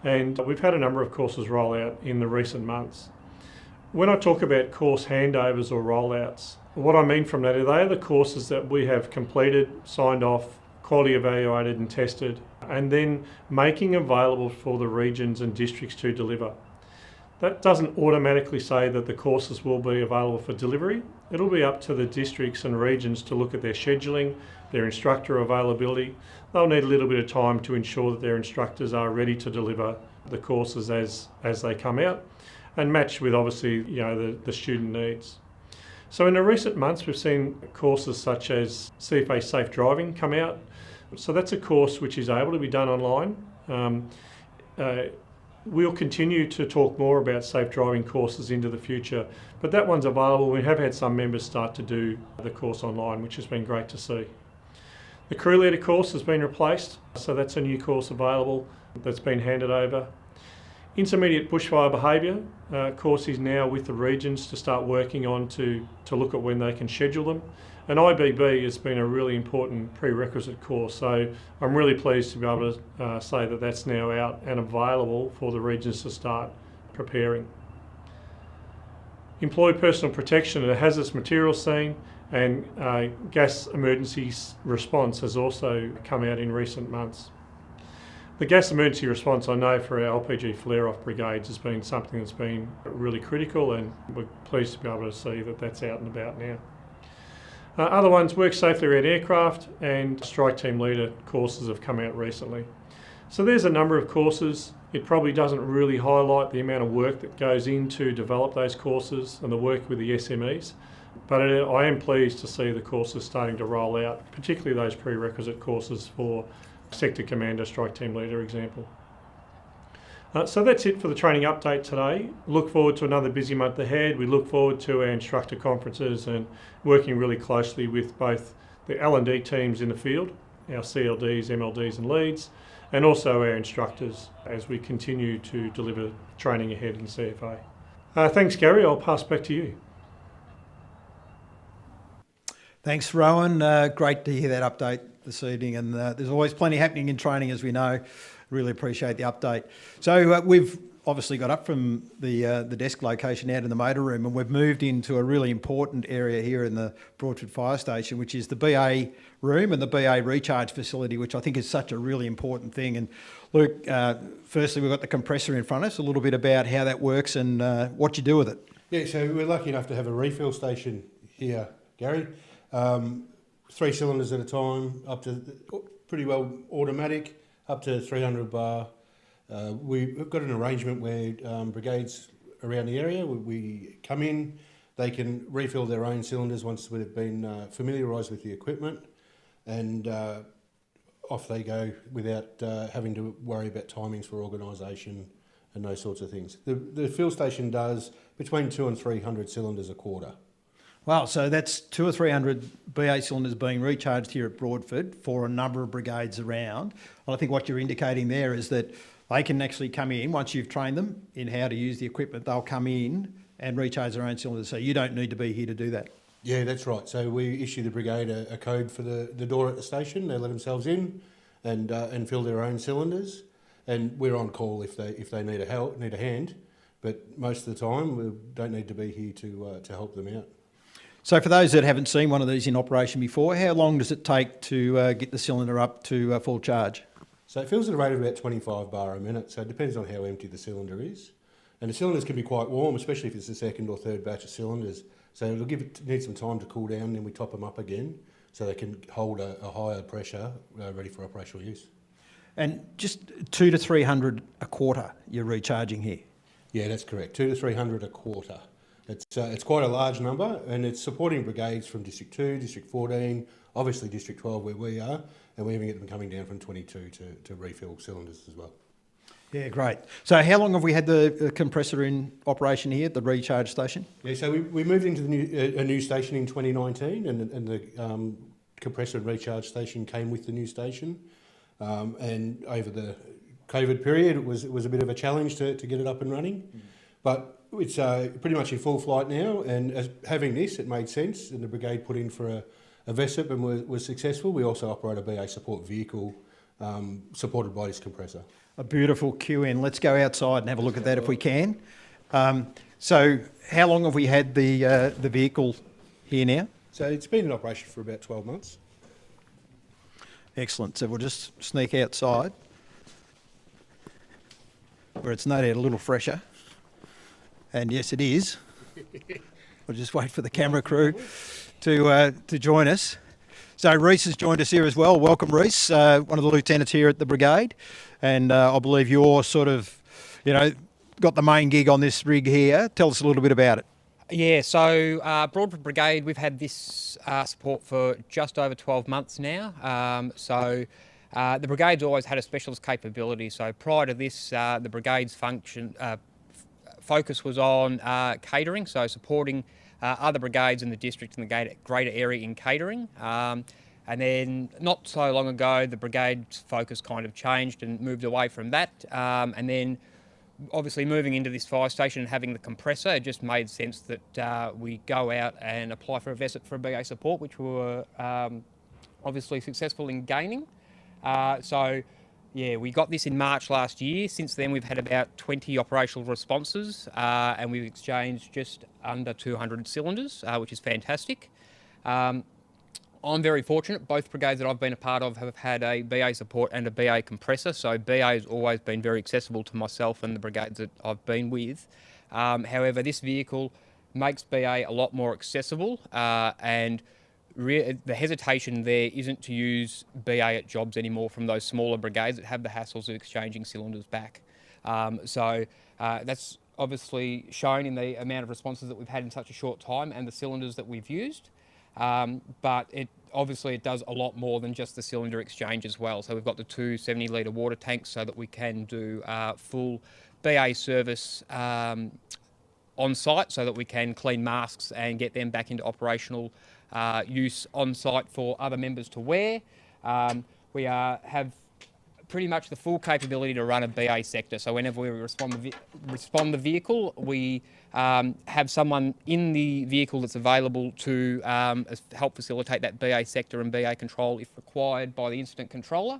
and we've had a number of courses roll out in the recent months. When I talk about course handovers or rollouts, what I mean from that is they are the courses that we have completed, signed off, quality evaluated and tested, and then making available for the regions and districts to deliver. That doesn't automatically say that the courses will be available for delivery. It'll be up to the districts and regions to look at their scheduling, their instructor availability. They'll need a little bit of time to ensure that their instructors are ready to deliver the courses as they come out, and match with obviously the student needs. So in the recent months we've seen courses such as CFA Safe Driving come out. So that's a course which is able to be done online. We'll continue to talk more about safe driving courses into the future, but that one's available. We have had some members start to do the course online, which has been great to see. The crew leader course has been replaced, so that's a new course available that's been handed over. Intermediate bushfire behaviour course is now with the regions to start working on to look at when they can schedule them. And IBB has been a really important prerequisite course, so I'm really pleased to be able to say that that's now out and available for the regions to start preparing. Employee personal protection at a hazardous materials scene and gas emergency response has also come out in recent months. The gas emergency response, I know, for our LPG flare-off brigades has been something that's been really critical, and we're pleased to be able to see that that's out and about now. Other ones, work safely around aircraft, and strike team leader courses have come out recently. So there's a number of courses. It probably doesn't really highlight the amount of work that goes in to develop those courses and the work with the SMEs. But I am pleased to see the courses starting to roll out, particularly those prerequisite courses for sector commander, strike team leader example. So that's it for the training update today. Look forward to another busy month ahead. We look forward to our instructor conferences and working really closely with both the L&D teams in the field, our CLDs, MLDs and leads, and also our instructors as we continue to deliver training ahead in CFA. Thanks, Garry. I'll pass back to you. Thanks, Rohan. Great to hear that update this evening, and there's always plenty happening in training, as we know. Really appreciate the update. So we've obviously got up from the desk location out in the motor room, and we've moved into a really important area here in the Broadford Fire Station, which is the BA room and the BA recharge facility, which I think is such a really important thing. And Luke, firstly, we've got the compressor in front of us, a little bit about how that works and what you do with it. Yeah, so we're lucky enough to have a refill station here, Garry. 3 cylinders at a time, up to pretty well automatic, up to 300 bar. We've got an arrangement where brigades around the area, we come in, they can refill their own cylinders once they've been familiarised with the equipment, and off they go without having to worry about timings for organisation and those sorts of things. The fill station does between 200 and 300 cylinders a quarter. Wow, so that's 200 or 300 BA cylinders being recharged here at Broadford for a number of brigades around. Well, I think what you're indicating there is that they can actually come in, once you've trained them in how to use the equipment, they'll come in and recharge their own cylinders. So you don't need to be here to do that. Yeah, that's right. So we issue the brigade a code for the door at the station. They let themselves in and fill their own cylinders. And we're on call if they need a hand. But most of the time, we don't need to be here to help them out. So for those that haven't seen one of these in operation before, how long does it take to get the cylinder up to full charge? So it fills at a rate of about 25 bar a minute, so it depends on how empty the cylinder is. And the cylinders can be quite warm, especially if it's the second or third batch of cylinders. So it'll need some time to cool down, then we top them up again so they can hold a higher pressure ready for operational use. And just 200 to 300 a quarter you're recharging here? Yeah, that's correct, 200 to 300 a quarter. It's quite a large number, and it's supporting brigades from District 2, District 14, obviously District 12 where we are, and we even get them coming down from 22 to refill cylinders as well. Yeah, great. So how long have we had the compressor in operation here at the recharge station? Yeah, so we moved into a new station in 2019, and the compressor and recharge station came with the new station. And over the COVID period, it was a bit of a challenge to get it up and running. But it's pretty much in full flight now, and as having this, it made sense, and the brigade put in for a VESIP and was successful. We also operate a BA support vehicle supported by this compressor. A beautiful QN. Let's go outside and have a look at that if we can. So how long have we had the vehicle here now? So it's been in operation for about 12 months. Excellent. So we'll just sneak outside where it's no doubt a little fresher. And yes, it is. We'll just wait for the camera crew to join us. So Reese has joined us here as well. Welcome, Reese, one of the lieutenants here at the brigade. And I believe you're sort of, got the main gig on this rig here. Tell us a little bit about it. Yeah, so Broadford Brigade, we've had this support for just over 12 months now. The brigade's always had a specialist capability. So prior to this, the brigade's focus was on catering, so supporting other brigades in the district and the greater area in catering. And then not so long ago, the brigade's focus kind of changed and moved away from that. And then obviously moving into this fire station and having the compressor, it just made sense that we go out and apply for a VESIP for a BA support, which we were obviously successful in gaining. Yeah, we got this in March last year. Since then, we've had about 20 operational responses and we've exchanged just under 200 cylinders, which is fantastic. I'm very fortunate. Both brigades that I've been a part of have had a BA support and a BA compressor, so BA has always been very accessible to myself and the brigades that I've been with. However, this vehicle makes BA a lot more accessible, and the hesitation there isn't to use BA at jobs anymore from those smaller brigades that have the hassles of exchanging cylinders back. That's obviously shown in the amount of responses that we've had in such a short time and the cylinders that we've used. But it does a lot more than just the cylinder exchange as well. So we've got the 2 70-litre water tanks so that we can do full BA service on site, so that we can clean masks and get them back into operational use on site for other members to wear. We have pretty much the full capability to run a BA sector. So whenever we respond the vehicle, we have someone in the vehicle that's available to help facilitate that BA sector and BA control if required by the incident controller.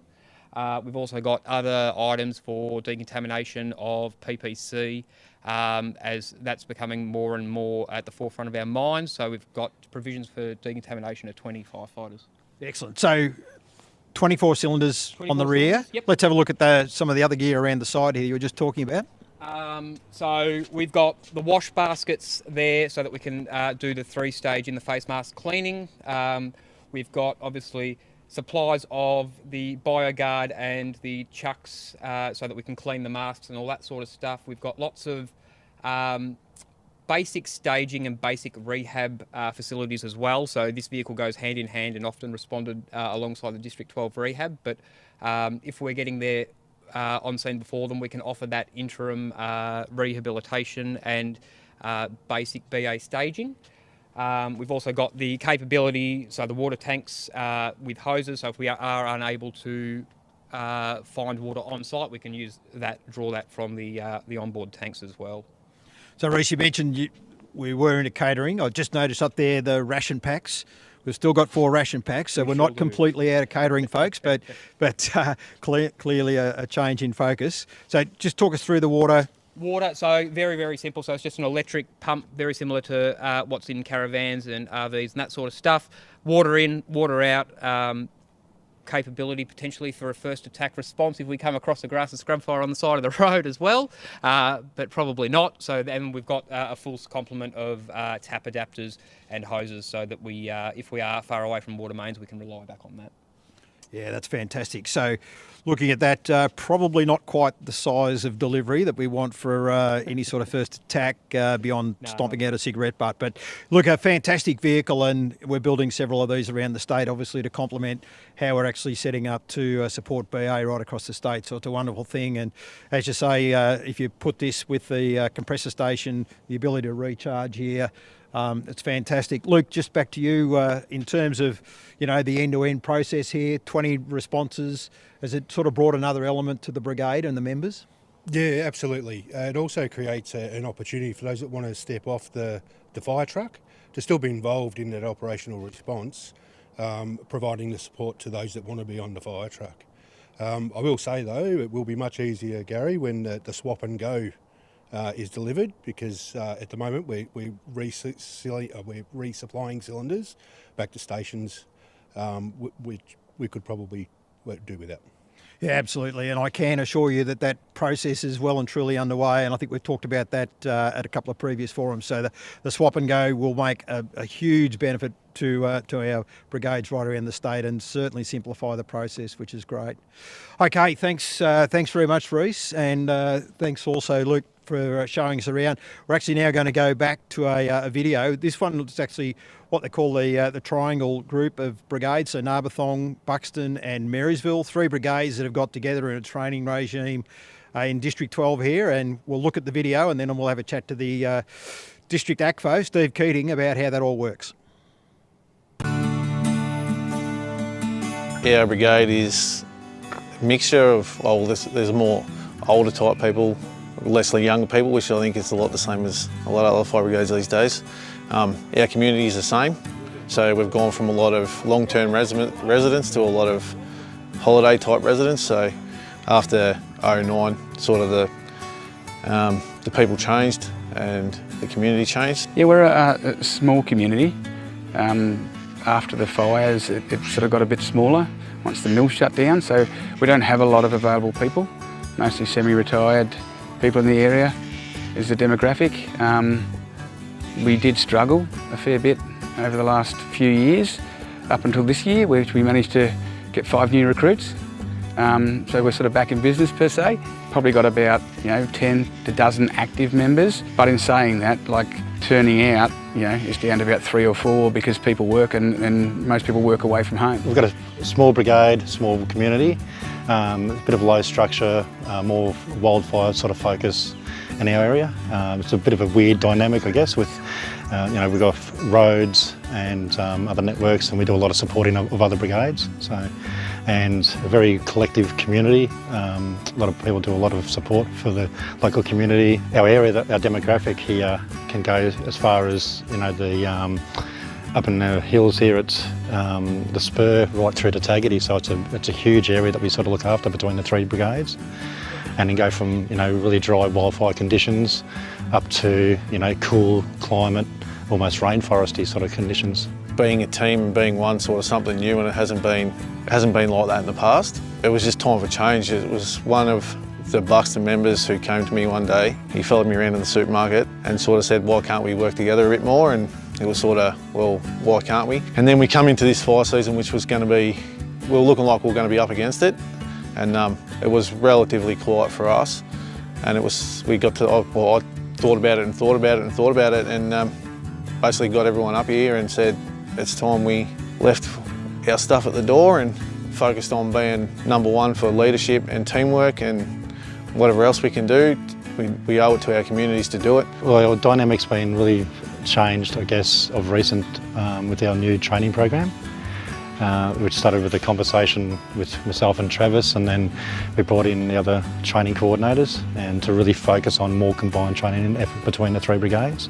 We've also got other items for decontamination of PPC, as that's becoming more and more at the forefront of our minds. So we've got provisions for decontamination of 20 firefighters. Excellent. So 24 cylinders on the rear. Yep. Let's have a look at some of the other gear around the side here you were just talking about. So we've got the wash baskets there so that we can do the 3-stage in the face mask cleaning. We've got obviously supplies of the BioGuard and the chucks so that we can clean the masks and all that sort of stuff. We've got lots of basic staging and basic rehab facilities as well. So this vehicle goes hand in hand and often responded alongside the District 12 rehab. But if we're getting there on scene before them, we can offer that interim rehabilitation and basic BA staging. We've also got the capability, so the water tanks with hoses. So if we are unable to find water on site, we can use that, draw that from the onboard tanks as well. So Reece, you mentioned we were into catering. I just noticed up there the ration packs. We've still got 4 ration packs, so we're not completely out of catering, folks, but clearly a change in focus. So just talk us through the water. Water, so very, very simple. So it's just an electric pump, very similar to what's in caravans and RVs and that sort of stuff. Water in, water out. Capability potentially for a first attack response if we come across a grass and scrub fire on the side of the road as well, but probably not. So then we've got a full complement of tap adapters and hoses so that we, if we are far away from water mains, we can rely back on that. Yeah, that's fantastic. So looking at that, probably not quite the size of delivery that we want for any sort of first attack beyond stomping out a cigarette butt. But look, a fantastic vehicle, and we're building several of these around the state, obviously, to complement how we're actually setting up to support BA right across the state. So it's a wonderful thing. And as you say, if you put this with the compressor station, the ability to recharge here, it's fantastic. Luke, just back to you in terms of, the end-to-end process here, 20 responses. Has it sort of brought another element to the brigade and the members? Yeah, absolutely. It also creates an opportunity for those that want to step off the fire truck to still be involved in that operational response, providing the support to those that want to be on the fire truck. I will say though, it will be much easier, Gary, when the swap and go is delivered, because at the moment we're resupplying cylinders back to stations, which we could probably do without. Yeah, absolutely. And I can assure you that process is well and truly underway. And I think we've talked about that at a couple of previous forums. So the swap and go will make a huge benefit to our brigades right around the state, and certainly simplify the process, which is great. Okay, thanks very much, Reece. And thanks also, Luke, for showing us around. We're actually now going to go back to a video. This one is actually what they call the triangle group of brigades, so Narberthong, Buxton and Marysville, 3 brigades that have got together in a training regime in District 12 here, and we'll look at the video and then we'll have a chat to the District ACFO, Steve Keating, about how that all works. Our brigade is a mixture of, there's more older type people, less younger people, which I think is a lot the same as a lot of other fire brigades these days. Our community is the same, so we've gone from a lot of long-term residents to a lot of holiday type residents. So after 2009, sort of the people changed and the community changed. Yeah, we're a small community, after the fires, it sort of got a bit smaller once the mill shut down, so we don't have a lot of available people, mostly semi-retired people in the area is the demographic. We did struggle a fair bit over the last few years, up until this year, which we managed to get 5 new recruits. So we're sort of back in business per se. Probably got about 10 to dozen active members, but in saying that, like turning out, is down to about 3 or 4 because people work and most people work away from home. We've got a small brigade, small community, a bit of low structure, more wildfire sort of focus in our area. It's a bit of a weird dynamic, I guess, with we've got roads and other networks, and we do a lot of supporting of other brigades. And a very collective community. A lot of people do a lot of support for the local community. Our area, our demographic here can go as far as up in the hills here. It's the spur right through to Taggart, so it's a huge area that we sort of look after between the 3 brigades, and then go from really dry wildfire conditions up to cool climate, almost rainforesty sort of conditions. Being a team, being one sort of something new, and it hasn't been like that in the past. It was just time for change. It was one of the Buxton members who came to me one day. He followed me around in the supermarket and sort of said, why can't we work together a bit more? And it was sort of, well, why can't we? And then we come into this fire season, which was going to be, we were looking like we were going to be up against it. And it was relatively quiet for us. And it was, I thought about it and thought about it and thought about it, and basically got everyone up here and said, it's time we left our stuff at the door and focused on being number one for leadership and teamwork, and whatever else we can do, we owe it to our communities to do it. Well, our dynamic's been really changed, I guess, of recent with our new training program, which started with a conversation with myself and Travis, and then we brought in the other training coordinators, and to really focus on more combined training effort between the 3 brigades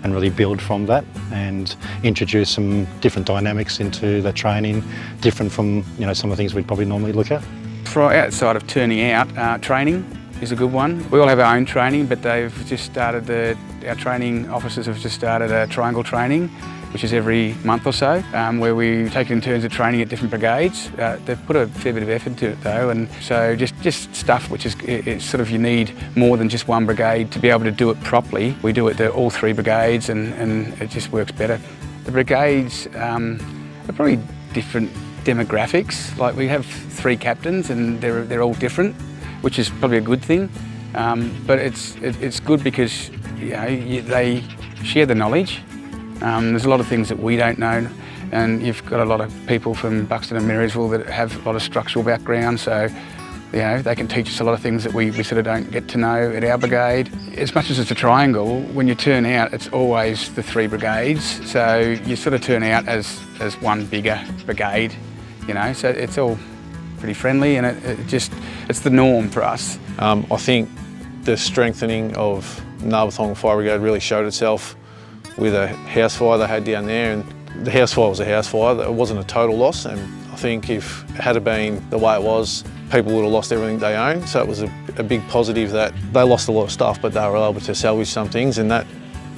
and really build from that and introduce some different dynamics into the training, different from some of the things we'd probably normally look at. For outside of turning out, training is a good one. We all have our own training, but they've just started our training officers have just started a triangle training, which is every month or so, where we take it in turns of training at different brigades. They've put a fair bit of effort into it though, and so just stuff which is, it's sort of, you need more than just one brigade to be able to do it properly. We do it to all 3 brigades, and it just works better. The brigades are probably different demographics. Like, we have 3 captains and they're all different, which is probably a good thing. But it's good because they share the knowledge. There's a lot of things that we don't know, and you've got a lot of people from Buxton and Marysville that have a lot of structural background, so they can teach us a lot of things that we sort of don't get to know at our brigade. As much as it's a triangle, when you turn out, it's always the 3 brigades, so you sort of turn out as one bigger brigade, so it's all pretty friendly, and it's the norm for us. I think the strengthening of Numurkah Fire Brigade really showed itself with a house fire they had down there, and the house fire was a house fire. It wasn't a total loss, and I think if it had been the way it was, people would have lost everything they owned. So it was a big positive that they lost a lot of stuff, but they were able to salvage some things, and that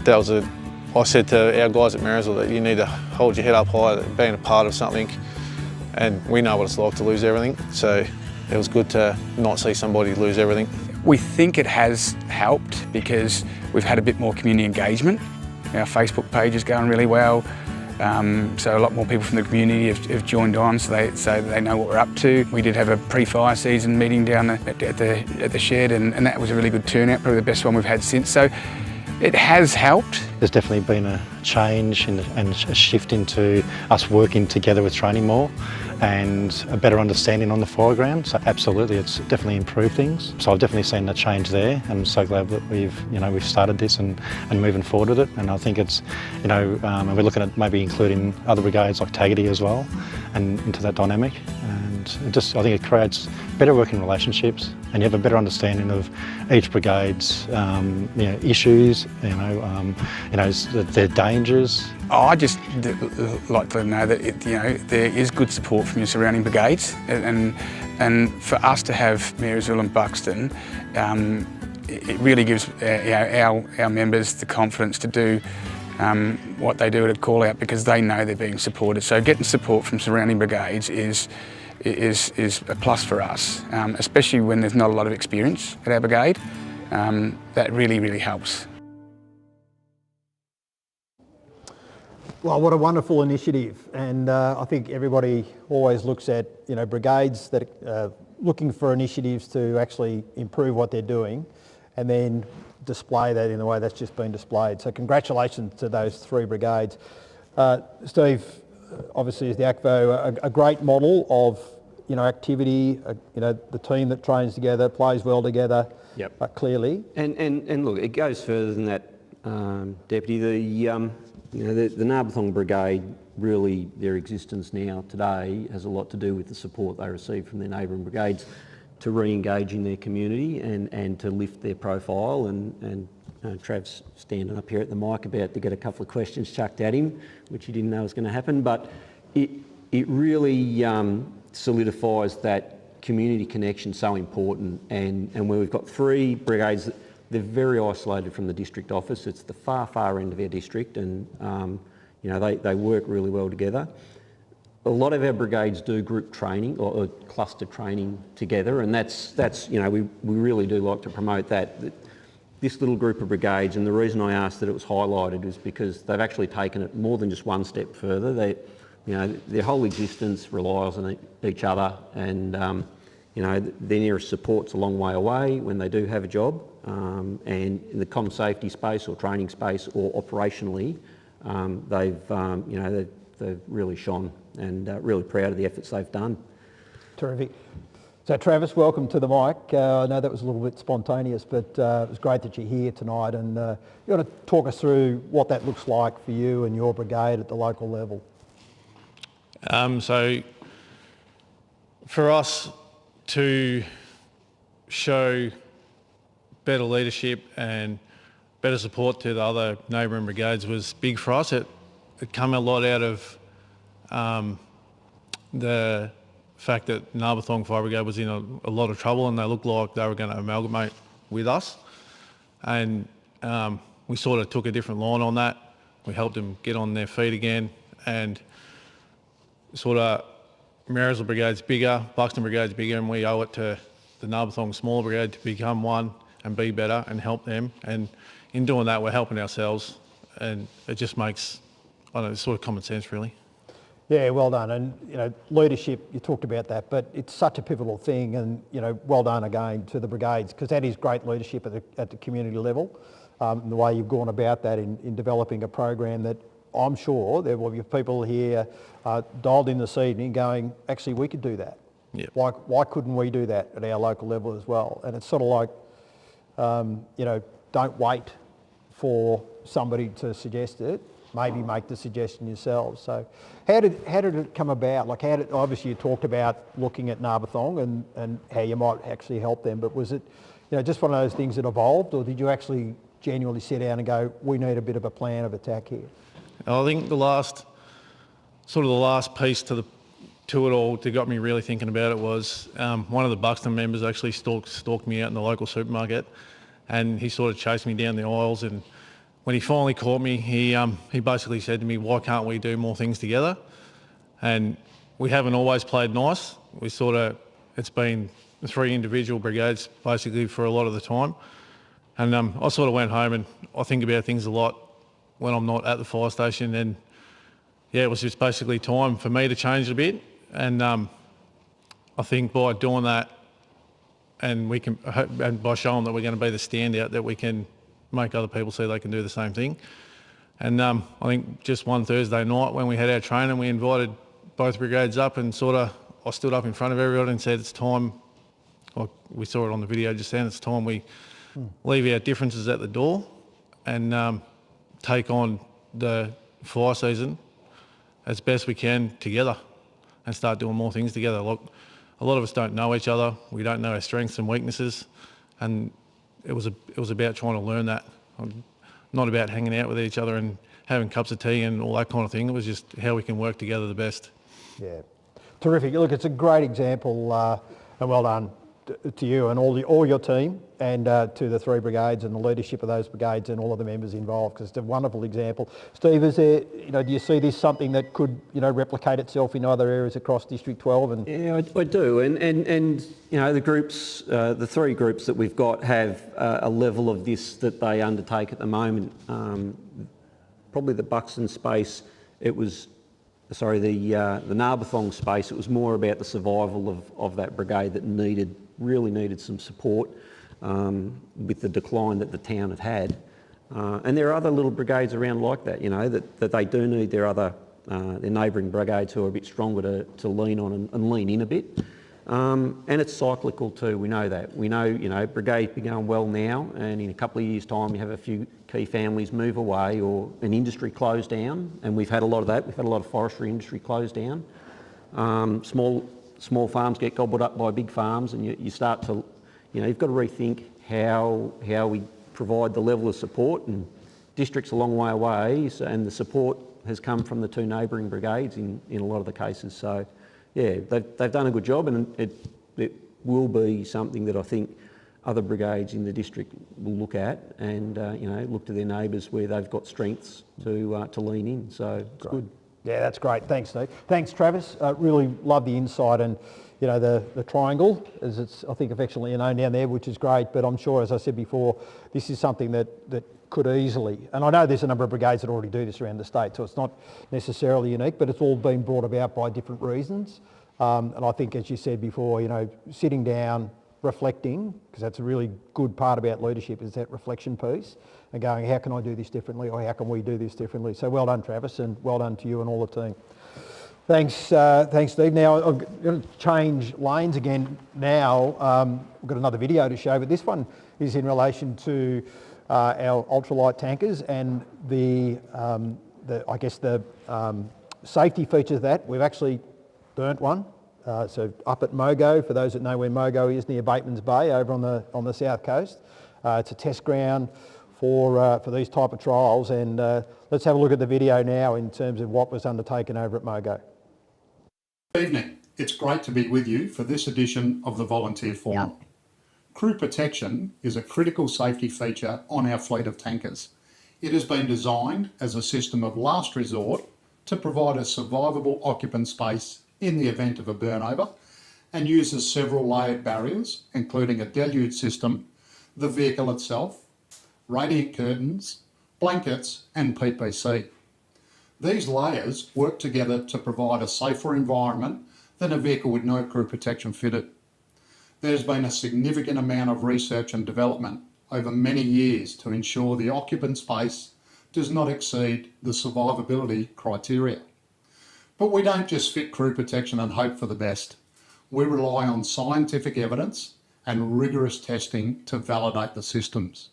was I said to our guys at Marysville that you need to hold your head up high, being a part of something, and we know what it's like to lose everything, so it was good to not see somebody lose everything. We think it has helped because we've had a bit more community engagement. Our Facebook page is going really well, so a lot more people from the community have joined on, so they know what we're up to. We did have a pre-fire season meeting down at the shed, and that was a really good turnout, probably the best one we've had since. So it has helped. There's definitely been a change and a shift into us working together with training more, and a better understanding on the fireground. So absolutely, it's definitely improved things. So I've definitely seen a change there, and I'm so glad that we've started this and moving forward with it. And I think it's, and we're looking at maybe including other brigades like Taggart as well, and into that dynamic. And I think it creates better working relationships, and you have a better understanding of each brigade's issues, their dangers. I just like to know that there is good support from your surrounding brigades, and for us to have Marysville and Buxton, it really gives our members the confidence to do what they do at a call out because they know they're being supported. So getting support from surrounding brigades is a plus for us, especially when there's not a lot of experience at our brigade. That really helps. Well, what a wonderful initiative, and I think everybody always looks at brigades that are looking for initiatives to actually improve what they're doing, and then display that in the way that's just been displayed. So congratulations to those 3 brigades. Steve, obviously as the ACFO, a great model of activity. The team that trains together, plays well together. Yep. Clearly. And look, it goes further than that, Deputy. The Narberthong Brigade, really their existence now today has a lot to do with the support they receive from their neighbouring brigades to re-engage in their community and to lift their profile. And Trav's standing up here at the mic about to get a couple of questions chucked at him, which he didn't know was going to happen. But it really solidifies that community connection so important. And where we've got 3 brigades, they're very isolated from the district office. It's the far end of our district, and they work really well together. A lot of our brigades do group training or cluster training together, and that's we really do like to promote that. This little group of brigades, and the reason I asked that it was highlighted is because they've actually taken it more than just one step further. Their whole existence relies on each other, and their nearest support's a long way away when they do have a job. And in the comm safety space or training space or operationally, they've really shone, and really proud of the efforts they've done. Terrific. So Travis, welcome to the mic. I know that was a little bit spontaneous, but it was great that you're here tonight, and you want to talk us through what that looks like for you and your brigade at the local level. So for us to show better leadership and better support to the other neighbouring brigades was big for us. It came a lot out of the fact that Narberthong Fire Brigade was in a lot of trouble, and they looked like they were going to amalgamate with us. And we sort of took a different line on that. We helped them get on their feet again, and sort of Marysville Brigade's bigger, Buxton Brigade's bigger, and we owe it to the Narberthong Smaller Brigade to become one and be better and help them. And in doing that, we're helping ourselves, and it just makes, it's sort of common sense, really. Yeah, well done. And leadership, you talked about that, but it's such a pivotal thing, and well done again to the brigades, because that is great leadership at the community level. And the way you've gone about that in developing a program that I'm sure there will be people here dialed in this evening going, actually, we could do that. Yep. Why couldn't we do that at our local level as well? And it's sort of like, don't wait for somebody to suggest it. Maybe make the suggestion yourselves. So how did it come about? Like, obviously you talked about looking at Narberthong and how you might actually help them, but was it just one of those things that evolved, or did you actually genuinely sit down and go, we need a bit of a plan of attack here? I think the last piece to it all that got me really thinking about it was one of the Buxton members actually stalked me out in the local supermarket, and he sort of chased me down the aisles, and when he finally caught me, he basically said to me, why can't we do more things together? And we haven't always played nice. It's been 3 individual brigades basically for a lot of the time. And I sort of went home and I think about things a lot when I'm not at the fire station, and yeah, it was just basically time for me to change a bit. And I think by doing that, and by showing that we're going to be the standout, that we can make other people see they can do the same thing. And I think just one Thursday night when we had our training, we invited both brigades up, and I stood up in front of everybody and said, it's time, we saw it on the video just then, it's time we leave our differences at the door and take on the fire season as best we can together and start doing more things together. Look, a lot of us don't know each other, we don't know our strengths and weaknesses, and it was about trying to learn that, not about hanging out with each other and having cups of tea and all that kind of thing. It was just how we can work together the best. Yeah, terrific. Look, it's a great example, and well done to you and all your team, and to the 3 brigades and the leadership of those brigades and all of the members involved, because it's a wonderful example. Steve, is there, do you see this something that could, replicate itself in other areas across District 12? Yeah, I do, and the groups, the 3 groups that we've got have a level of this that they undertake at the moment. Probably the Buxton space, the Narberthong space, it was more about the survival of that brigade that really needed some support with the decline that the town had. And there are other little brigades around like that, that they do need their neighbouring brigades who are a bit stronger to lean on and lean in a bit. And it's cyclical too, we know that. We know, brigades be going well now, and in a couple of years' time you have a few key families move away or an industry close down, and we've had a lot of that. We've had a lot of forestry industry close down. Small farms get gobbled up by big farms, and you start to, you've got to rethink how we provide the level of support, and district's a long way away, and the support has come from the 2 neighbouring brigades in a lot of the cases. So, yeah, they've done a good job, and it will be something that I think other brigades in the district will look at and look to their neighbours where they've got strengths to lean in. So it's good. Yeah, that's great. Thanks, Steve. Thanks, Travis. Really love the insight and the triangle, as it's I think affectionately known down there, which is great. But I'm sure, as I said before, this is something that could easily, and I know there's a number of brigades that already do this around the state, so it's not necessarily unique, but it's all been brought about by different reasons. And I think, as you said before, sitting down, reflecting, because that's a really good part about leadership, is that reflection piece, and going, how can I do this differently, or how can we do this differently? So well done, Travis, and well done to you and all the team. Thanks, Steve. Now I'm going to change lanes again. Now we've got another video to show, but this one is in relation to our ultralight tankers and the safety features of that. We've actually burnt one. So up at Mogo, for those that know where Mogo is, near Bateman's Bay, over on the south coast. It's a test ground for these type of trials, and let's have a look at the video now in terms of what was undertaken over at Mogo. Good evening. It's great to be with you for this edition of the Volunteer Forum. Crew protection is a critical safety feature on our fleet of tankers. It has been designed as a system of last resort to provide a survivable occupant space in the event of a burnover, and uses several layered barriers, including a deluge system, the vehicle itself, radiant curtains, blankets and PPC. These layers work together to provide a safer environment than a vehicle with no crew protection fitted. There's been a significant amount of research and development over many years to ensure the occupant space does not exceed the survivability criteria. But we don't just fit crew protection and hope for the best. We rely on scientific evidence and rigorous testing to validate the systems.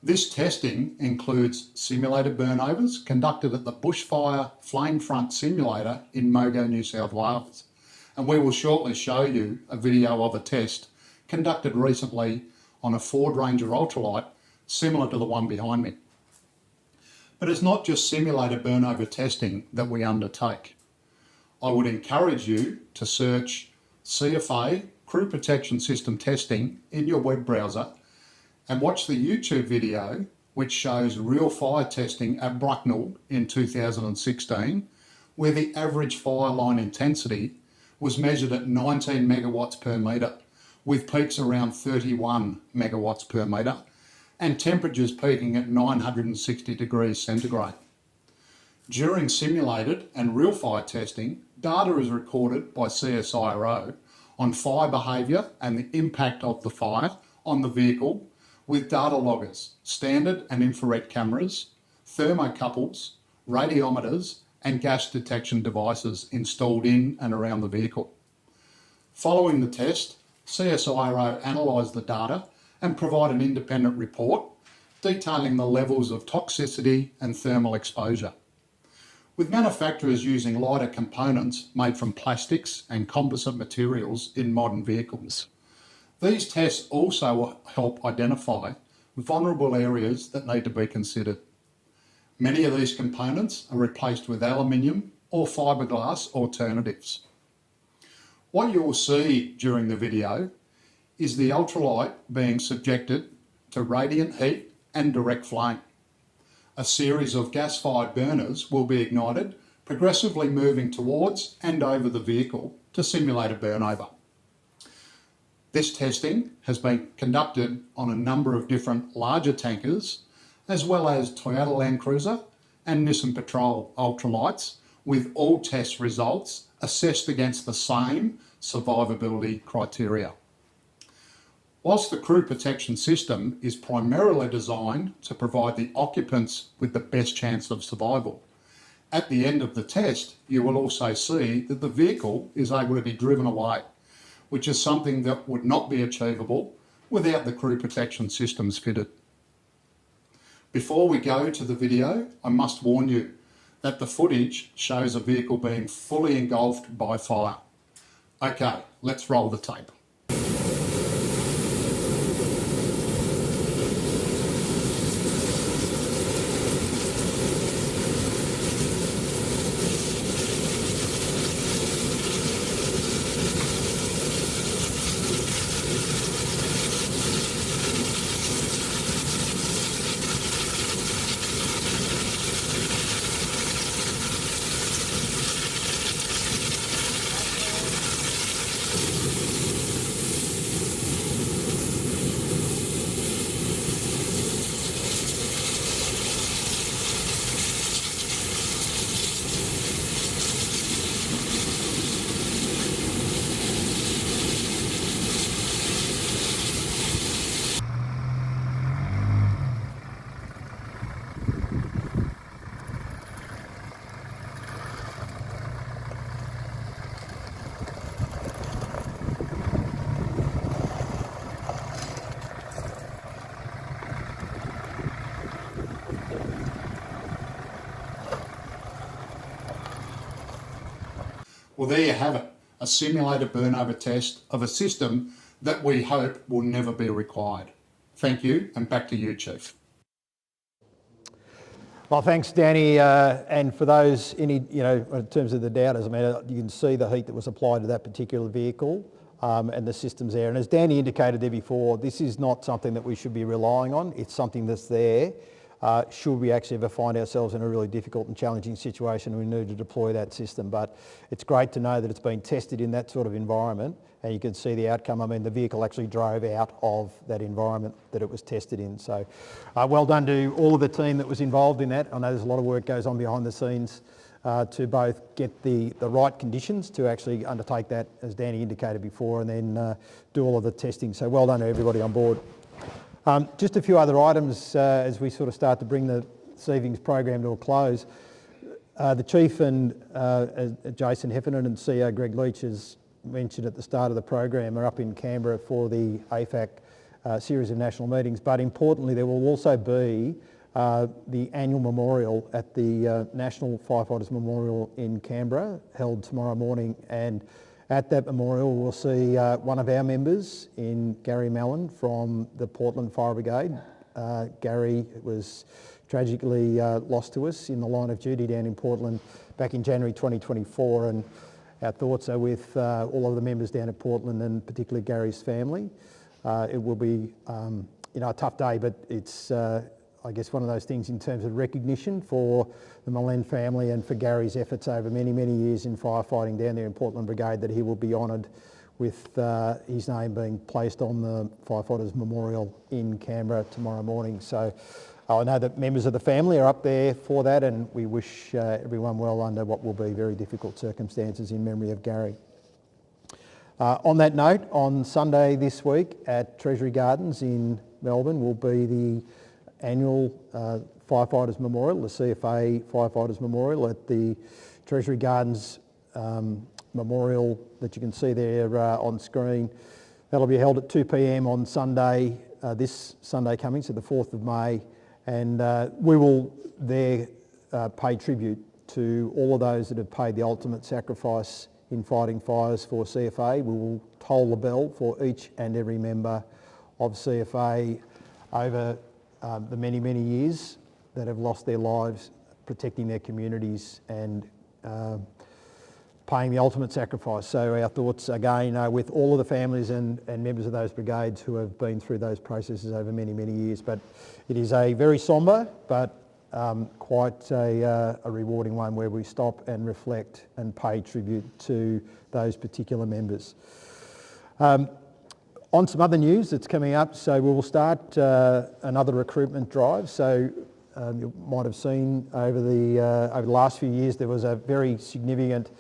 This testing includes simulated burnovers conducted at the Bushfire Flame Front Simulator in Mogo, New South Wales. And we will shortly show you a video of a test conducted recently on a Ford Ranger ultralight similar to the one behind me. But it's not just simulated burnover testing that we undertake. I would encourage you to search CFA Crew Protection System Testing in your web browser and watch the YouTube video which shows real fire testing at Bracknell in 2016, where the average fire line intensity was measured at 19 megawatts per metre, with peaks around 31 megawatts per metre, and temperatures peaking at 960 degrees centigrade. During simulated and real fire testing, data is recorded by CSIRO on fire behaviour and the impact of the fire on the vehicle, with data loggers, standard and infrared cameras, thermocouples, radiometers and gas detection devices installed in and around the vehicle. Following the test, CSIRO analysed the data and provide an independent report detailing the levels of toxicity and thermal exposure. With manufacturers using lighter components made from plastics and composite materials in modern vehicles, these tests also help identify vulnerable areas that need to be considered. Many of these components are replaced with aluminium or fiberglass alternatives. What you will see during the video is the ultralight being subjected to radiant heat and direct flame. A series of gas-fired burners will be ignited, progressively moving towards and over the vehicle to simulate a burnover. This testing has been conducted on a number of different larger tankers, as well as Toyota Land Cruiser and Nissan Patrol ultralights, with all test results assessed against the same survivability criteria. Whilst the crew protection system is primarily designed to provide the occupants with the best chance of survival, at the end of the test, you will also see that the vehicle is able to be driven away, which is something that would not be achievable without the crew protection systems fitted. Before we go to the video, I must warn you that the footage shows a vehicle being fully engulfed by fire. Okay, let's roll the tape. Well, there you have it, a simulated burnover test of a system that we hope will never be required. Thank you, and back to you, Chief. Well, thanks, Danny. And for those, in terms of the doubters, I mean, you can see the heat that was applied to that particular vehicle and the systems there. And as Danny indicated there before, this is not something that we should be relying on. It's something that's there. Should we actually ever find ourselves in a really difficult and challenging situation, we need to deploy that system. But it's great to know that it's been tested in that sort of environment, and you can see the outcome. I mean, the vehicle actually drove out of that environment that it was tested in. So well done to all of the team that was involved in that. I know there's a lot of work goes on behind the scenes to both get the right conditions to actually undertake that, as Danny indicated before, and then do all of the testing. So well done to everybody on board. Just a few other items as we sort of start to bring this evening's program to a close. The Chief and Jason Heffernan and CEO Greg Leach, as mentioned at the start of the program, are up in Canberra for the AFAC series of national meetings. But importantly, there will also be the annual memorial at the National Firefighters Memorial in Canberra, held tomorrow morning. And at that memorial, we'll see one of our members in Garry Mallon from the Portland Fire Brigade. Garry was tragically lost to us in the line of duty down in Portland back in January 2024, and our thoughts are with all of the members down at Portland, and particularly Gary's family. It will be a tough day, but it's I guess one of those things in terms of recognition for the Mallon family and for Gary's efforts over many, many years in firefighting down there in Portland Brigade, that he will be honoured with his name being placed on the Firefighters Memorial in Canberra tomorrow morning. So I know that members of the family are up there for that, and we wish everyone well under what will be very difficult circumstances in memory of Garry. On that note, on Sunday this week at Treasury Gardens in Melbourne will be the annual Firefighters Memorial, the CFA Firefighters Memorial at the Treasury Gardens memorial that you can see there on screen. That'll be held at 2 p.m. on Sunday, this Sunday coming, so the 4th of May, and we will there pay tribute to all of those that have paid the ultimate sacrifice in fighting fires for CFA. We will toll the bell for each and every member of CFA over the many, many years that have lost their lives protecting their communities and paying the ultimate sacrifice. So our thoughts again are with all of the families and members of those brigades who have been through those processes over many, many years. But it is a very sombre but quite a rewarding one where we stop and reflect and pay tribute to those particular members. On some other news that's coming up, so we will start another recruitment drive. So you might have seen over the last few years there was a very significant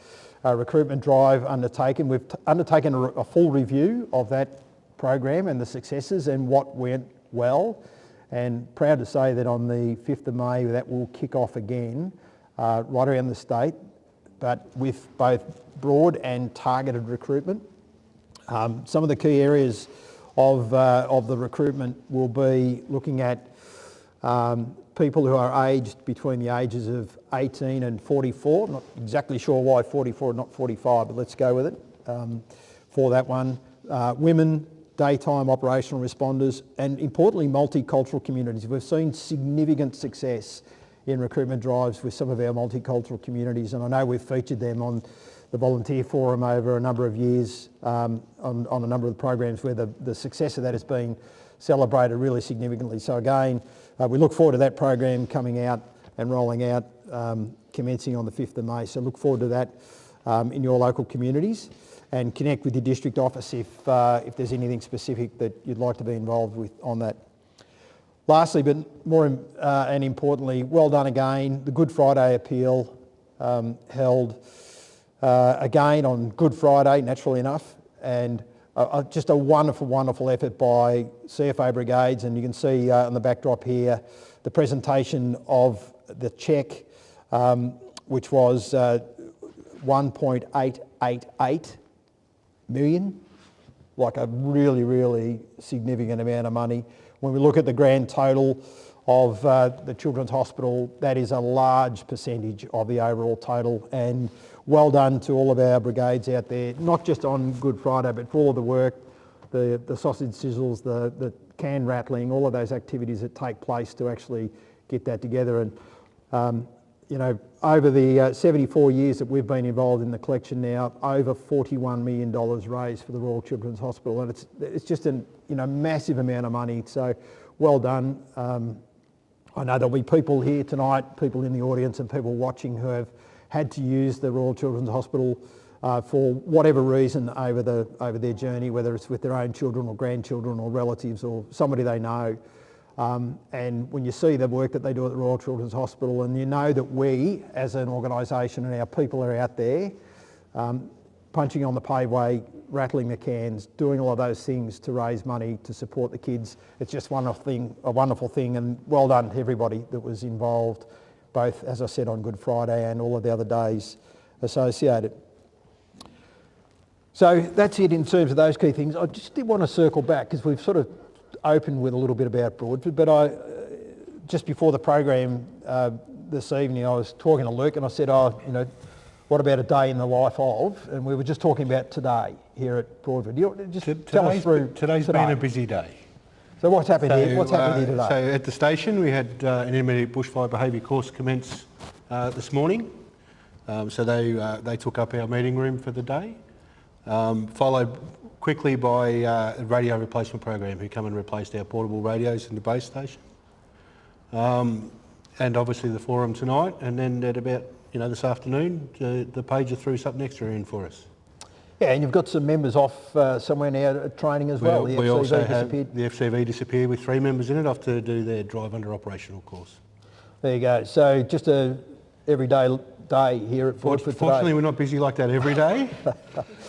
recruitment drive undertaken. We've undertaken a full review of that program and the successes and what went well, and proud to say that on the 5th of May that will kick off again right around the state, but with both broad and targeted recruitment. Some of the key areas of the recruitment will be looking at people who are aged between the ages of 18 and 44. Not exactly sure why 44 and not 45, but let's go with it for that one. Women, daytime operational responders, and importantly multicultural communities. We've seen significant success in recruitment drives with some of our multicultural communities, and I know we've featured them on the volunteer forum over a number of years on a number of the programs where the success of that has been celebrated really significantly. So again, we look forward to that program coming out and rolling out, commencing on the 5th of May. So look forward to that in your local communities, and connect with your district office if there's anything specific that you'd like to be involved with on that. Lastly, but more and importantly, well done again. The Good Friday appeal held again on Good Friday, naturally enough, and just a wonderful, wonderful effort by CFO brigades, and you can see on the backdrop here the presentation of the cheque, which was 1.888 million, like a really, really significant amount of money. When we look at the grand total of the Children's Hospital, that is a large percentage of the overall total, and well done to all of our brigades out there, not just on Good Friday, but for all of the work, the sausage sizzles, the can rattling, all of those activities that take place to actually get that together. And you know, over the 74 years that we've been involved in the collection now, over $41 million raised for the Royal Children's Hospital, and it's just a massive amount of money. So well done. I know there'll be people here tonight, people in the audience and people watching who have had to use the Royal Children's Hospital for whatever reason over their journey, whether it's with their own children or grandchildren or relatives or somebody they know. And when you see the work that they do at the Royal Children's Hospital, and you know that we as an organisation and our people are out there punching on the paveway, rattling the cans, doing all of those things to raise money to support the kids, it's just a wonderful thing, and well done to everybody that was involved, both, as I said, on Good Friday and all of the other days associated. So that's it in terms of those key things. I just did want to circle back because we've sort of opened with a little bit about Broadford, but just before the program this evening, I was talking to Luke and I said, what about a day in the life of? And we were just talking about today here at Broadford. Tell us through today's been a busy day. So what's happened here? What's happened here today? So at the station we had an intermediate bushfire behaviour course commence this morning. So they took up our meeting room for the day, followed quickly by a radio replacement program who come and replaced our portable radios in the base station. And obviously the forum tonight, and then at about this afternoon the pager threw something extra in for us. Yeah, and you've got some members off somewhere now at training as well. We also have the FCV disappeared with 3 members in it off to do their drive under operational course. There you go. So just a everyday day here at Broadford. Fortunately, we're not busy like that every day,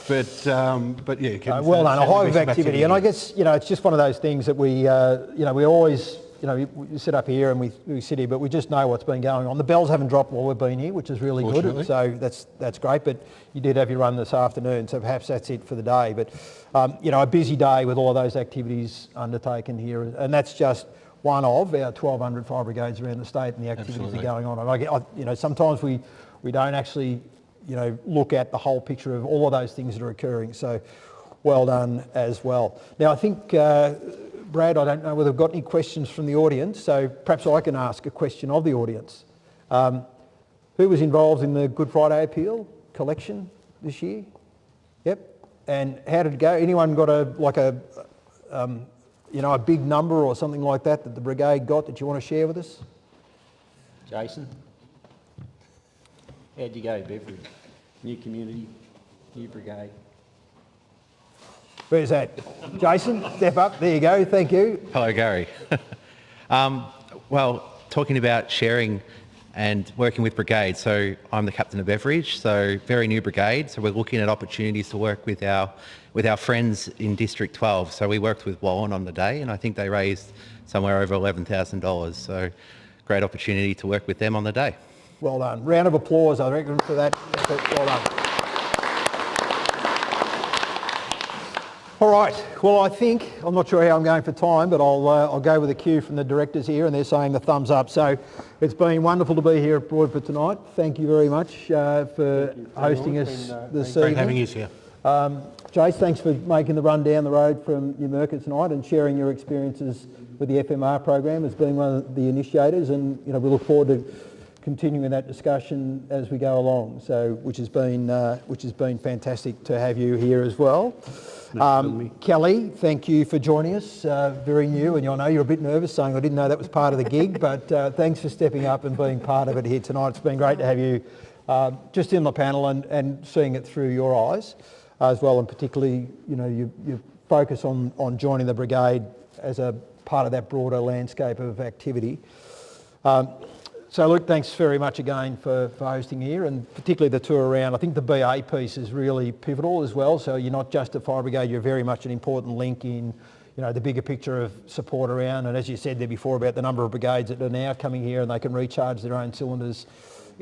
but yeah. Well done, a hive of activity, and I guess it's just one of those things that we we always we sit up here and we sit here, but we just know what's been going on. The bells haven't dropped while we've been here, which is really good. So that's great. But you did have your run this afternoon, so perhaps that's it for the day. But a busy day with all of those activities undertaken here, and that's just one of our 1,200 fire brigades around the state and the activities that are going on. And sometimes we don't actually look at the whole picture of all of those things that are occurring. So well done as well. Now I think Brad, I don't know whether we've got any questions from the audience, so perhaps I can ask a question of the audience. Who was involved in the Good Friday appeal collection? this year? Yep. And how did it go? Anyone got a big number or something like that the brigade got that you want to share with us? Jason, how'd you go, Beveridge? New community, new brigade. Where's that? Jason, step up. There you go. Thank you. Hello, Gary. Well, talking about sharing and working with brigades. So I'm the captain of Beveridge, so very new brigade. So we're looking at opportunities to work with our friends in District 12. So we worked with Wallen on the day, and I think they raised somewhere over $11,000. So great opportunity to work with them on the day. Well done. Round of applause, I reckon, for that. Well done. All right. Well, I think, I'm not sure how I'm going for time, but I'll go with a cue from the directors here, and they're saying the thumbs up. So it's been wonderful to be here at Broadford tonight. Thank you very much for hosting us this evening. Great having you here. Jace, thanks for making the run down the road from Numurkah tonight and sharing your experiences with the FMR program as being one of the initiators, and we look forward to continuing that discussion as we go along. So, which has been fantastic to have you here as well. Kelly, thank you for joining us. Very new, and I know you're a bit nervous, saying I didn't know that was part of the gig, but thanks for stepping up and being part of it here tonight. It's been great to have you just in the panel and seeing it through your eyes as well, and particularly, your focus on joining the brigade as a part of that broader landscape of activity. So Luke, thanks very much again for hosting here, and particularly the tour around. I think the BA piece is really pivotal as well. So you're not just a fire brigade, you're very much an important link in the bigger picture of support around. And as you said there before about the number of brigades that are now coming here and they can recharge their own cylinders,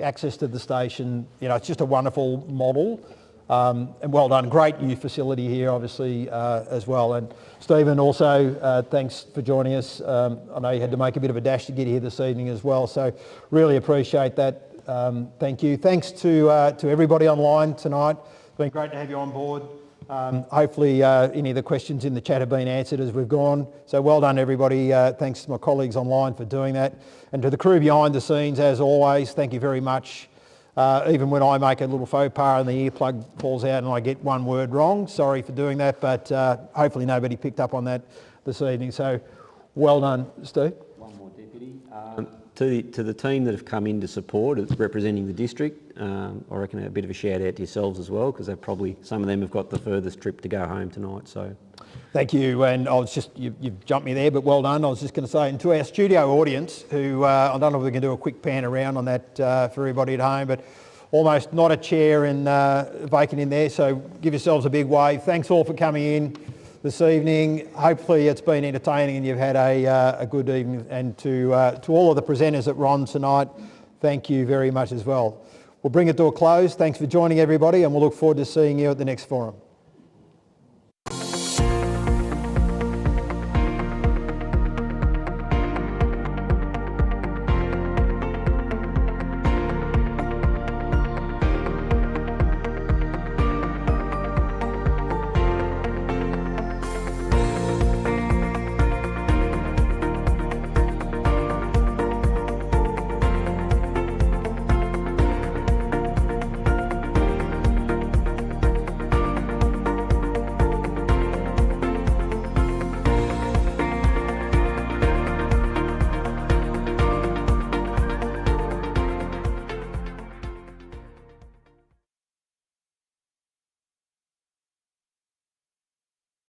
access to the station, it's just a wonderful model. And well done. Great new facility here, obviously, as well. And Stephen, also, thanks for joining us. I know you had to make a bit of a dash to get here this evening as well, so really appreciate that. Thank you. Thanks to everybody online tonight. It's been great to have you on board. Hopefully any of the questions in the chat have been answered as we've gone. So well done, everybody. Thanks to my colleagues online for doing that. And to the crew behind the scenes, as always, thank you very much. Even when I make a little faux pas and the earplug falls out and I get one word wrong, sorry for doing that, but hopefully nobody picked up on that this evening. So well done, Steve. One more, Deputy. To the team that have come in to support, representing the district, I reckon a bit of a shout out to yourselves as well, because some of them have got the furthest trip to go home tonight. So. Thank you, and you've jumped me there, but well done. I was just going to say, and to our studio audience, who I don't know if we can do a quick pan around on that for everybody at home, but almost not a chair vacant in there, so give yourselves a big wave. Thanks all for coming in this evening. Hopefully it's been entertaining and you've had a good evening. And to all of the presenters that were on tonight, thank you very much as well. We'll bring it to a close. Thanks for joining everybody, and we'll look forward to seeing you at the next forum.